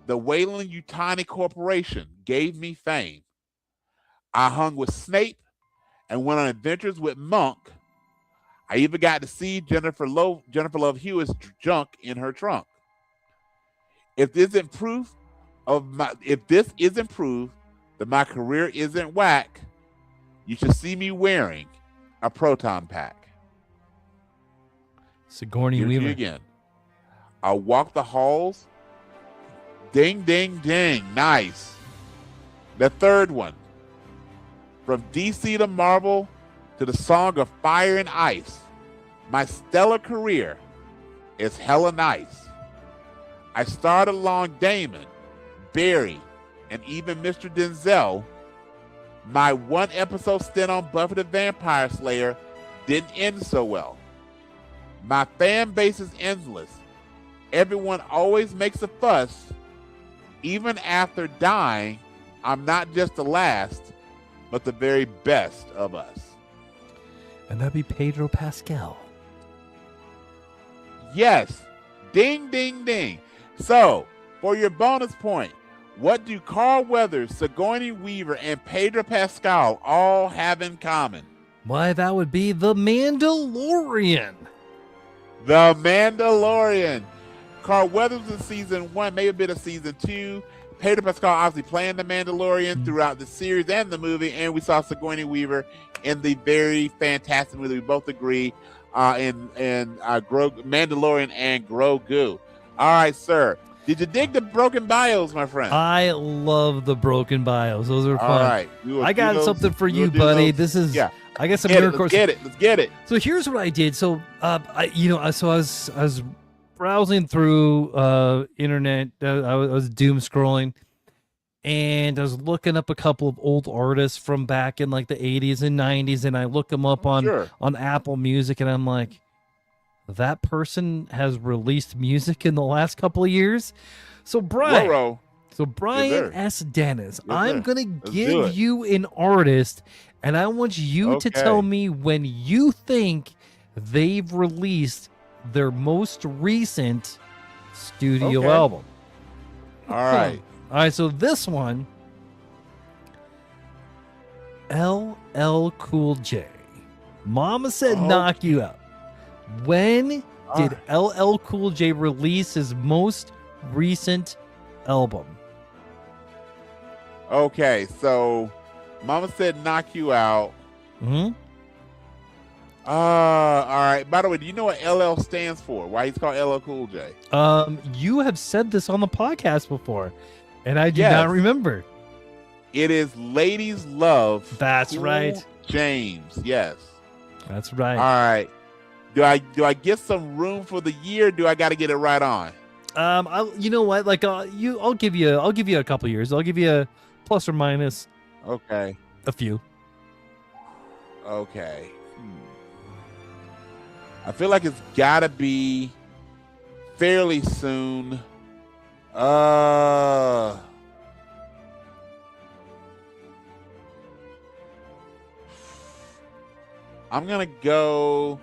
The Wayland Yutani Corporation gave me fame. I hung with Snape and went on adventures with Monk. I even got to see Jennifer Love Hewitt's junk in her trunk. If this isn't proof that my career isn't whack, you should see me wearing a proton pack. Sigourney Weaver. Again. I walk the halls. Ding, ding, ding. Nice. The third one. From DC to Marvel to the Song of Fire and Ice, my stellar career is hella nice. I starred along Damon, Barry, and even Mr. Denzel. My 1 episode stint on Buffy the Vampire Slayer didn't end so well. My fan base is endless. Everyone always makes a fuss. Even after dying, I'm not just the last, but the very best of us. And that'd be Pedro Pascal. Yes. Ding, ding, ding. So, for your bonus point, what do Carl Weathers, Sigourney Weaver, and Pedro Pascal all have in common? Why, that would be The Mandalorian. The Mandalorian. Carl Weathers in season 1, maybe a bit of season 2. Pedro Pascal obviously playing the Mandalorian throughout the series and the movie, and we saw Sigourney Weaver in the very fantastic movie. We both agree in Mandalorian and Grogu. All right, sir. Did you dig the broken bios, my friend? I love the broken bios. Those are fun. All right. I got something for you, buddy. This is I got some miracles. Let's get it. So here's what I did. So I was browsing through internet. I was doom scrolling, and I was looking up a couple of old artists from back in like the 80s and 90s, and I looked them up on Apple Music, and I'm like, that person has released music in the last couple of years. So Brian, So Brian sir. S. Dennis, Yes, I'm sir. gonna do give it. you an artist, and I want you to tell Okay. me when you think they've released their most recent studio Okay. album. All right. All right, so this one, LL Cool J. Mama said Oh. knock you out. When All did LL Cool J release his most recent album? Okay, so Mama said knock you out. Hmm. All right. By the way, do you know what LL stands for? Why he's called LL Cool J? You have said this on the podcast before, and I do Yes. not remember. It is Ladies Love. That's Cool right. James. Yes. That's right. All right. Do I get some room for the year? Do I got to get it right on? You know what? Like, I'll give you a couple years. I'll give you a plus or minus Okay. a few. Okay. I feel like it's got to be fairly soon. I'm going to go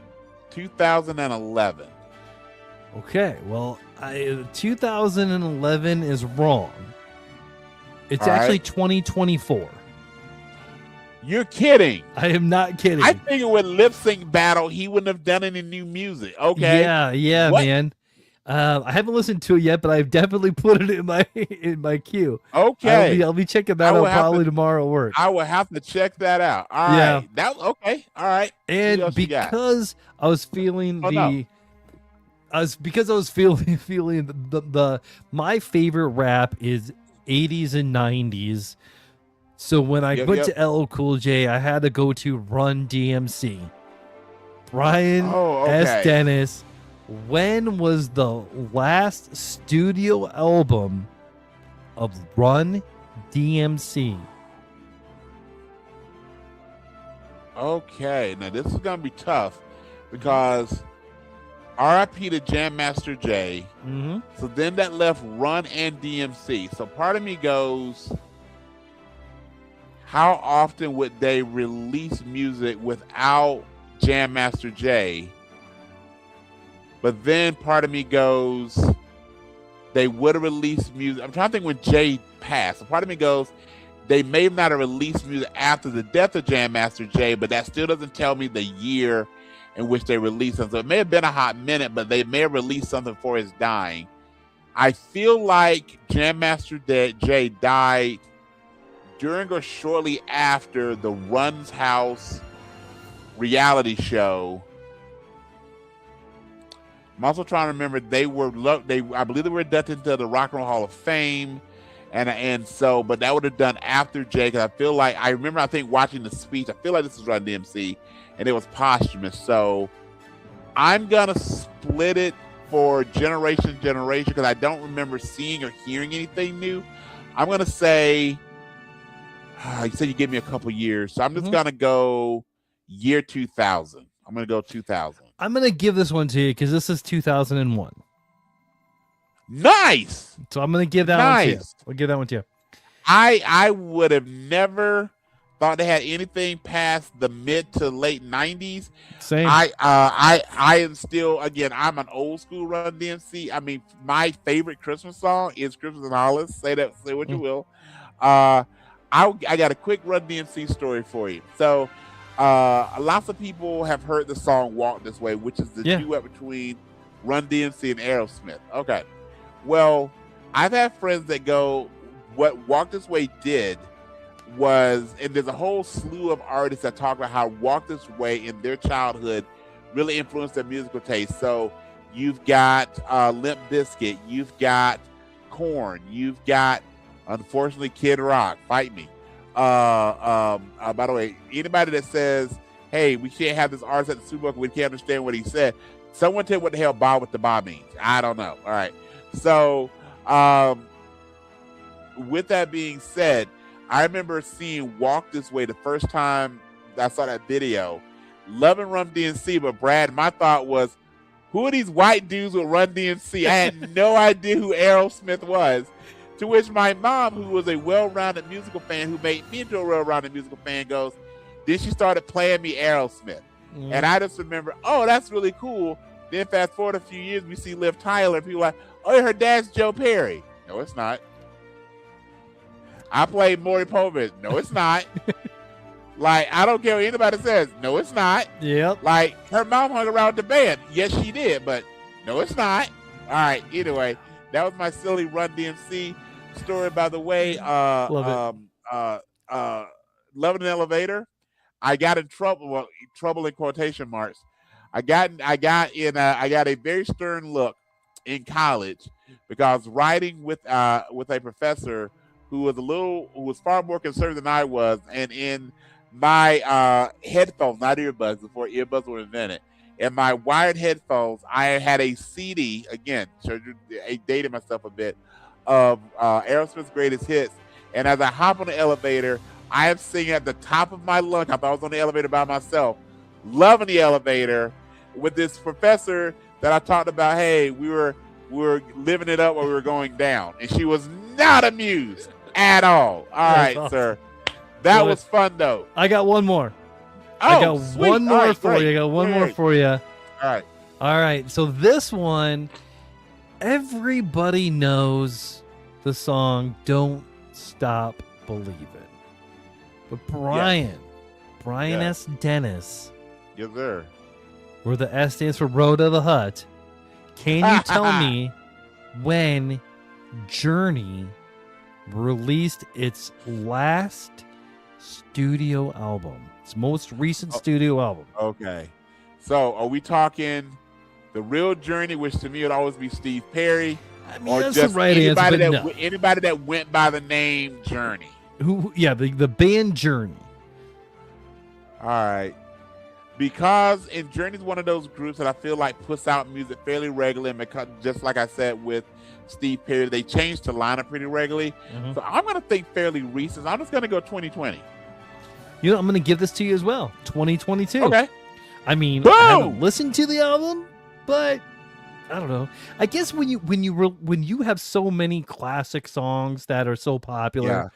2011. Okay, well, 2011 is wrong. It's All right. actually 2024. You're kidding. I am not kidding. I figured with Lip Sync Battle, he wouldn't have done any new music. Okay. Yeah, What? man. I haven't listened to it yet, but I've definitely put it in my queue. Okay. I'll be checking that I will out have probably to- tomorrow at work. I will have to check that out. All right. Yeah. That okay. All right. What And else you got? because I was feeling Oh, no. feeling the my favorite rap is 80s and 90s. So when I Yep, went yep. to LL Cool J, I had to go to Run DMC. Brian Oh, S. okay. Dennis, when was the last studio album of Run DMC? Okay. Now this is gonna be tough because R.I.P. to Jam Master Jay. Mm-hmm. So then that left Run and DMC. So part of me goes, how often would they release music without Jam Master Jay? But then part of me goes, they would have released music. I'm trying to think when Jay passed. So part of me goes, they may not have released music after the death of Jam Master Jay, but that still doesn't tell me the year in which they released them. So it may have been a hot minute, but they may have released something for his dying. I feel like Jam Master Jay died during or shortly after the Run's House reality show. I'm also trying to remember I believe they were inducted into the Rock and Roll Hall of Fame, and so, but that would have done after Jay, because I feel like I think watching the speech. I feel like this was Run DMC, and it was posthumous. So I'm gonna split it for generation because I don't remember seeing or hearing anything new. I'm gonna say, you said you gave me a couple years, so I'm just gonna go year 2000. I'm gonna go 2000. I'm gonna give this one to you because this is 2001. Nice. So I'm gonna give that one to you. Nice. I'll give that one to you. I would have never thought they had anything past the mid to late 90s. Same. I am still, again, I'm an old school Run DMC. I mean, my favorite Christmas song is Christmas in Hollis. Say what you will. I got a quick Run DMC story for you. So lots of people have heard the song Walk This Way, which is the duet between Run DMC and Aerosmith. Okay. Well, I've had friends that go, what Walk This Way did was, and there's a whole slew of artists that talk about how Walk This Way in their childhood really influenced their musical taste. So you've got Limp Bizkit, you've got Korn, you've got, unfortunately, Kid Rock, Fight Me. By the way, anybody that says, hey, we can't have this artist at the Super Bowl, we can't understand what he said, someone tell me what the hell Bob with the Bob means. I don't know. All right. So with that being said, I remember seeing Walk This Way the first time I saw that video, loving Run DMC, but Brad, my thought was, who are these white dudes with Run DMC? I had no idea who Aerosmith was. To which my mom, who was a well-rounded musical fan, who made me into a well-rounded musical fan, goes, then she started playing me Aerosmith. And I just remember, oh, that's really cool. Then fast forward a few years, we see Liv Tyler. People are like, oh, her dad's Joe Perry. No, it's not. I played Maury Povich. No, it's not. Like, I don't care what anybody says. No, it's not. Yep. Like, her mom hung around the band. Yes, she did, but no, it's not. All right. Anyway, that was my silly Run DMC story. By the way, Love Love in an Elevator. I got in trouble. Well, trouble in quotation marks. I got a very stern look in college because writing with a professor who was far more conservative than I was, and in my headphones, not earbuds, before earbuds were invented, in my wired headphones, I had a CD, again, I dated myself a bit, of Aerosmith's greatest hits. And as I hop on the elevator, I am singing at the top of my lungs. I thought I was on the elevator by myself, loving the elevator with this professor that I talked about. Hey, we were living it up while we were going down. And she was not amused at all. All right, awesome. Sir. That was fun, though. I got one more. Oh, I got sweet. one more Right, for great. you. I got one more for you. All right. All right. So this one, everybody knows the song "Don't Stop Believing," but Brian Yes. S. Dennis, Yes, sir. where the S stands for Road to the Hut. Can you tell me when Journey released its last studio album? Its most recent studio album. Okay. So are we talking the real Journey, which to me would always be Steve Perry, I mean, or that's just the right answer, anybody but that no. anybody that went by the name Journey? Who? Yeah, the band Journey. All right. Because Journey's one of those groups that I feel like puts out music fairly regularly, and because just like I said with Steve Perry, they changed the lineup pretty regularly. Mhm. So I'm gonna think fairly recent. I'm just gonna go 2020. You know, I'm going to give this to you as well. 2022. Okay. I mean, Boom! I haven't listened to the album, but I don't know. I guess when you have so many classic songs that are so popular,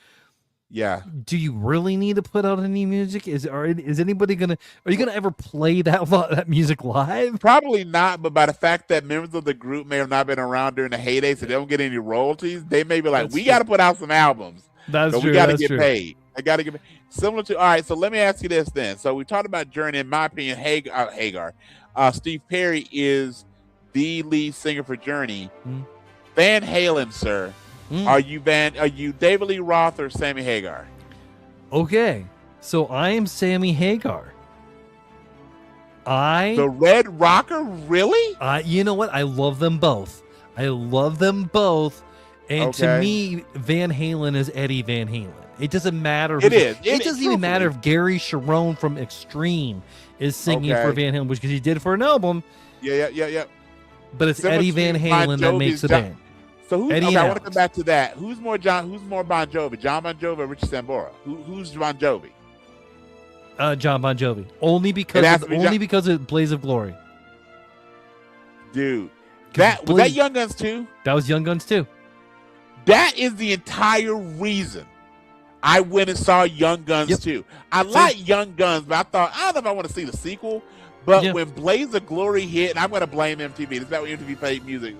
Yeah. do you really need to put out any music? Is anybody gonna? Are you gonna ever play that music live? Probably not, but by the fact that members of the group may have not been around during the heyday, so they don't get any royalties, they may be like, That's we true. got to put out some albums. That's So true. we got to that's get true. paid. I got to get paid. Similar to, all right, so let me ask you this then. So we talked about Journey. In my opinion, Steve Perry is the lead singer for Journey. Mm. Van Halen, sir. Mm. Are you David Lee Roth or Sammy Hagar? Okay, so I am Sammy Hagar. The Red Rocker, really? You know what? I love them both. And to Okay. me, Van Halen is Eddie Van Halen. It doesn't matter. It is. It doesn't even matter if Gary Sharon from Extreme is singing Okay. for Van Halen, because he did for an album. Yeah. But it's Similar Eddie to Van Bon Halen that Jovi's makes the John- band. So who's? Eddie Okay, and I want to Alex. come back to that. Who's more Bon Jovi? John Bon Jovi or Richie Sambora? Who's Bon Jovi? John Bon Jovi. Only It because has to be John- because of Blaze of Glory. Dude, 'Cause was that Young Guns too? That was Young Guns too. That is the entire reason I went and saw Young Guns Yep. too. I like Young Guns, but I thought, I don't know if I want to see the sequel. But Yeah. when Blaze of Glory hit, and I'm going to blame MTV. This is about MTV played music,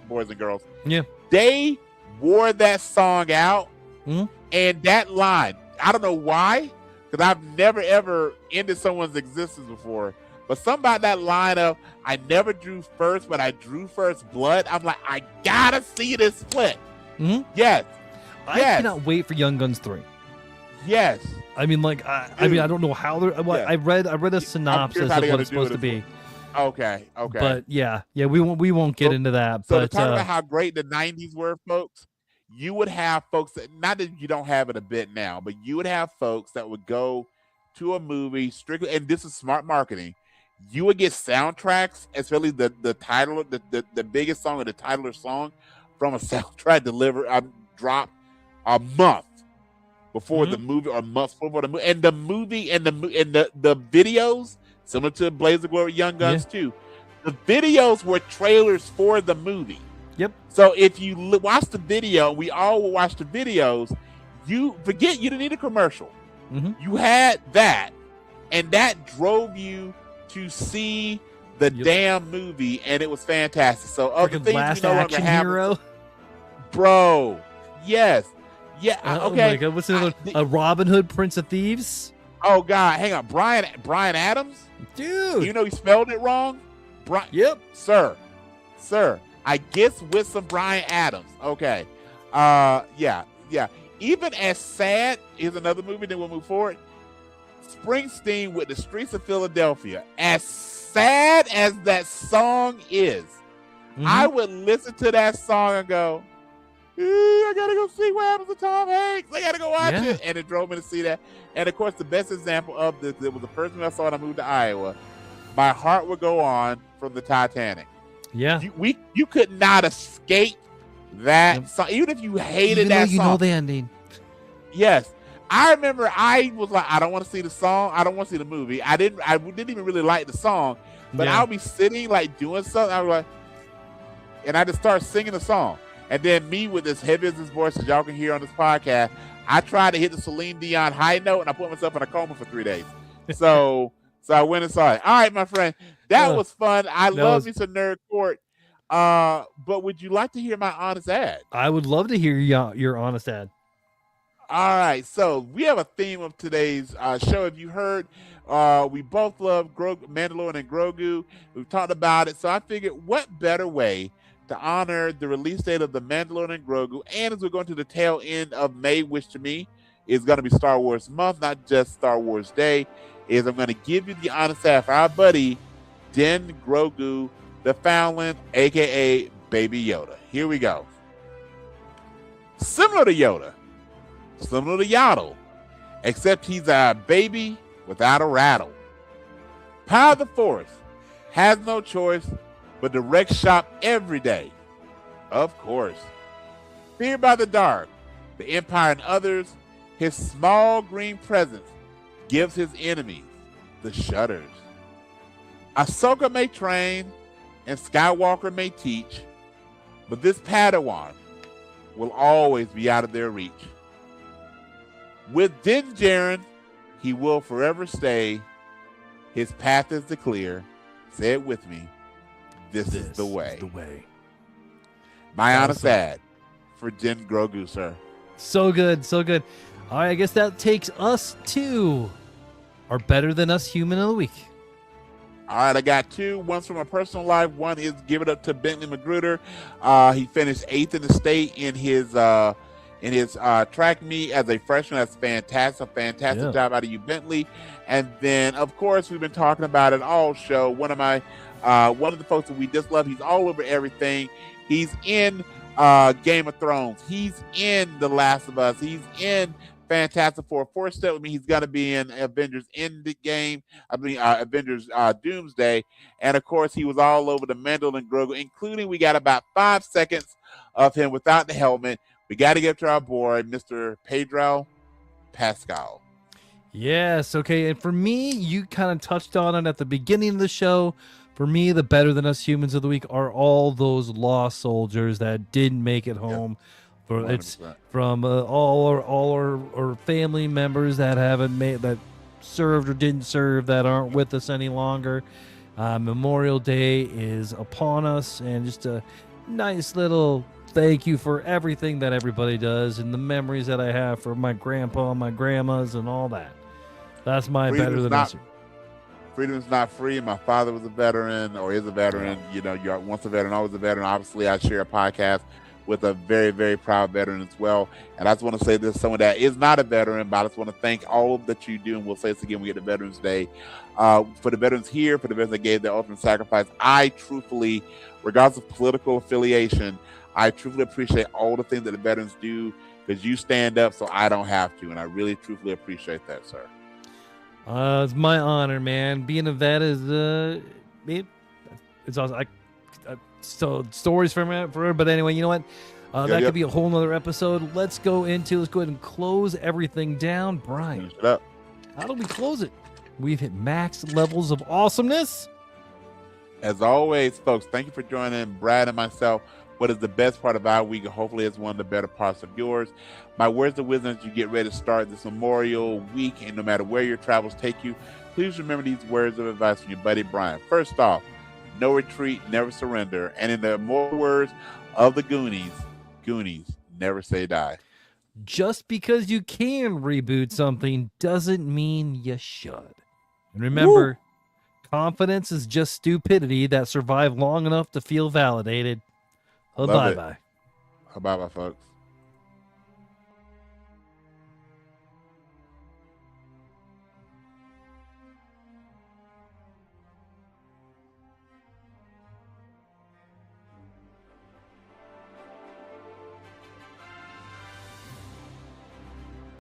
boys and girls. Yeah. They wore that song out, Mhm. and that line, I don't know why, because I've never ever ended someone's existence before. But something about that line of, I never drew first, but I drew first blood. I'm like, I gotta see this split. Mhm. Yes. I Yes. cannot wait for Young Guns 3. Yes. I mean, like, I don't know how they're. Yeah. I read a synopsis how of they what gotta it's do supposed it to be. Okay. But yeah, we won't get So- into that. So to But talk about how great the 90s were, folks, you would have folks that, not that you don't have it a bit now, but you would have folks that would go to a movie strictly, and this is smart marketing. You would get soundtracks, especially the title, the biggest song or the title or song from a soundtrack drop a month before the movie, or a month before the movie, and the movie and the videos, similar to Blaze of Glory, Young Guns too. The videos were trailers for the movie. Yep. So if you watch the video, we all will watch the videos. You forget you didn't need a commercial. You had that, and that drove you to see the damn movie, and it was fantastic. So other things Last we no longer Action have, Hero, bro. Yes, yeah. Okay. Oh my God, what's the other? Robin Hood, Prince of Thieves. Oh God, hang on, Brian Adams, dude. You know he spelled it wrong. Yep, sir. I guess with some Brian Adams. Okay. Yeah. Even as sad is another movie. Then we'll move forward. Springsteen with The Streets of Philadelphia. As sad as that song is, I would listen to that song and go, I gotta go see what happens to Tom Hanks. I gotta go watch it. And it drove me to see that. And of course, the best example of this, it was the first movie I saw when I moved to Iowa. My Heart Would Go On from the Titanic. Yeah. You could not escape that song, even if you hated that song. You know the ending. Yes. I remember I was like, I don't want to see the song. I don't want to see the movie. I didn't even really like the song, but I'll be sitting like doing something. I was like, and I just start singing the song. And then me with this heavy business voice that y'all can hear on this podcast, I tried to hit the Celine Dion high note, and I put myself in a coma for 3 days. So I went and saw it. All right, my friend, that was fun. I love me some Nerd Court. But would you like to hear my honest ad? I would love to hear your honest ad. All right, so we have a theme of today's show. If you heard, we both love Mandalorian and Grogu. We've talked about it, so I figured what better way to honor the release date of The Mandalorian and Grogu, and as we're going to the tail end of May, which to me is going to be Star Wars month, not just Star Wars Day, is I'm going to give you the honest ad for our buddy, Din Grogu, the Foundling, a.k.a. Baby Yoda. Here we go. Similar to Yoda, similar to Yaddle, except he's a baby without a rattle. Power of the Force has no choice but direct shop every day. Of course. Feared by the dark, the Empire and others, his small green presence gives his enemies the shudders. Ahsoka may train and Skywalker may teach, but this Padawan will always be out of their reach. With Din Djarin, he will forever stay. His path is clear. Say it with me. This is the way. My honest ad for Din Grogu, sir. So good, so good. All right, I guess that takes us to our Better Than Us Human of the Week. All right, I got two. One's from my personal life. One is give it up to Bentley Magruder. He finished 8th in the state in his track meet as a freshman. That's fantastic. Fantastic job out of you, Bentley. And then, of course, we've been talking about it all show. One of the folks that we just love. He's all over everything. He's in Game of Thrones. He's in The Last of Us. He's in Fantastic Four. Fourth step with me, he's going to be in Avengers Endgame. Avengers Doomsday. And, of course, he was all over the Mandalorian and Grogu, including we got about 5 seconds of him without the helmet. We got to get to our boy, Mr. Pedro Pascal. Yes, okay. And for me, you kind of touched on it at the beginning of the show. For me, the Better Than Us Humans of the Week are all those lost soldiers that didn't make it home. It's from all our family members that haven't made, that served or didn't serve, that aren't with us any longer. Memorial Day is upon us, and just a nice little thank you for everything that everybody does and the memories that I have for my grandpa, my grandmas, and all that. That's my Better Than Us. Freedom is not free. My father was a veteran, or is a veteran. You know, you're once a veteran, always a veteran. Obviously, I share a podcast with a very, very proud veteran as well. And I just want to say this, someone that is not a veteran, but I just want to thank all that you do. And we'll say this again, we get to Veterans Day. For the veterans here, for the veterans that gave their ultimate sacrifice, I truthfully, regardless of political affiliation, I truthfully appreciate all the things that the veterans do, because you stand up so I don't have to. And I really, truthfully appreciate that, sir. It's my honor, man. Being a vet is, it's awesome. So stories forever, but anyway, you know what? That could be a whole nother episode. Let's go ahead and close everything down. Brian, how do we close it? We've hit max levels of awesomeness. As always, folks, thank you for joining Brad and myself what is the best part of our week, and hopefully it's one of the better parts of yours. My words of wisdom as you get ready to start this Memorial Week, and no matter where your travels take you, please remember these words of advice from your buddy Brian. First off, no retreat, never surrender. And in the immortal words of the Goonies, never say die. Just because you can reboot something doesn't mean you should. And remember, confidence is just stupidity that survived long enough to feel validated. Love Bye it. bye. Bye-bye, folks.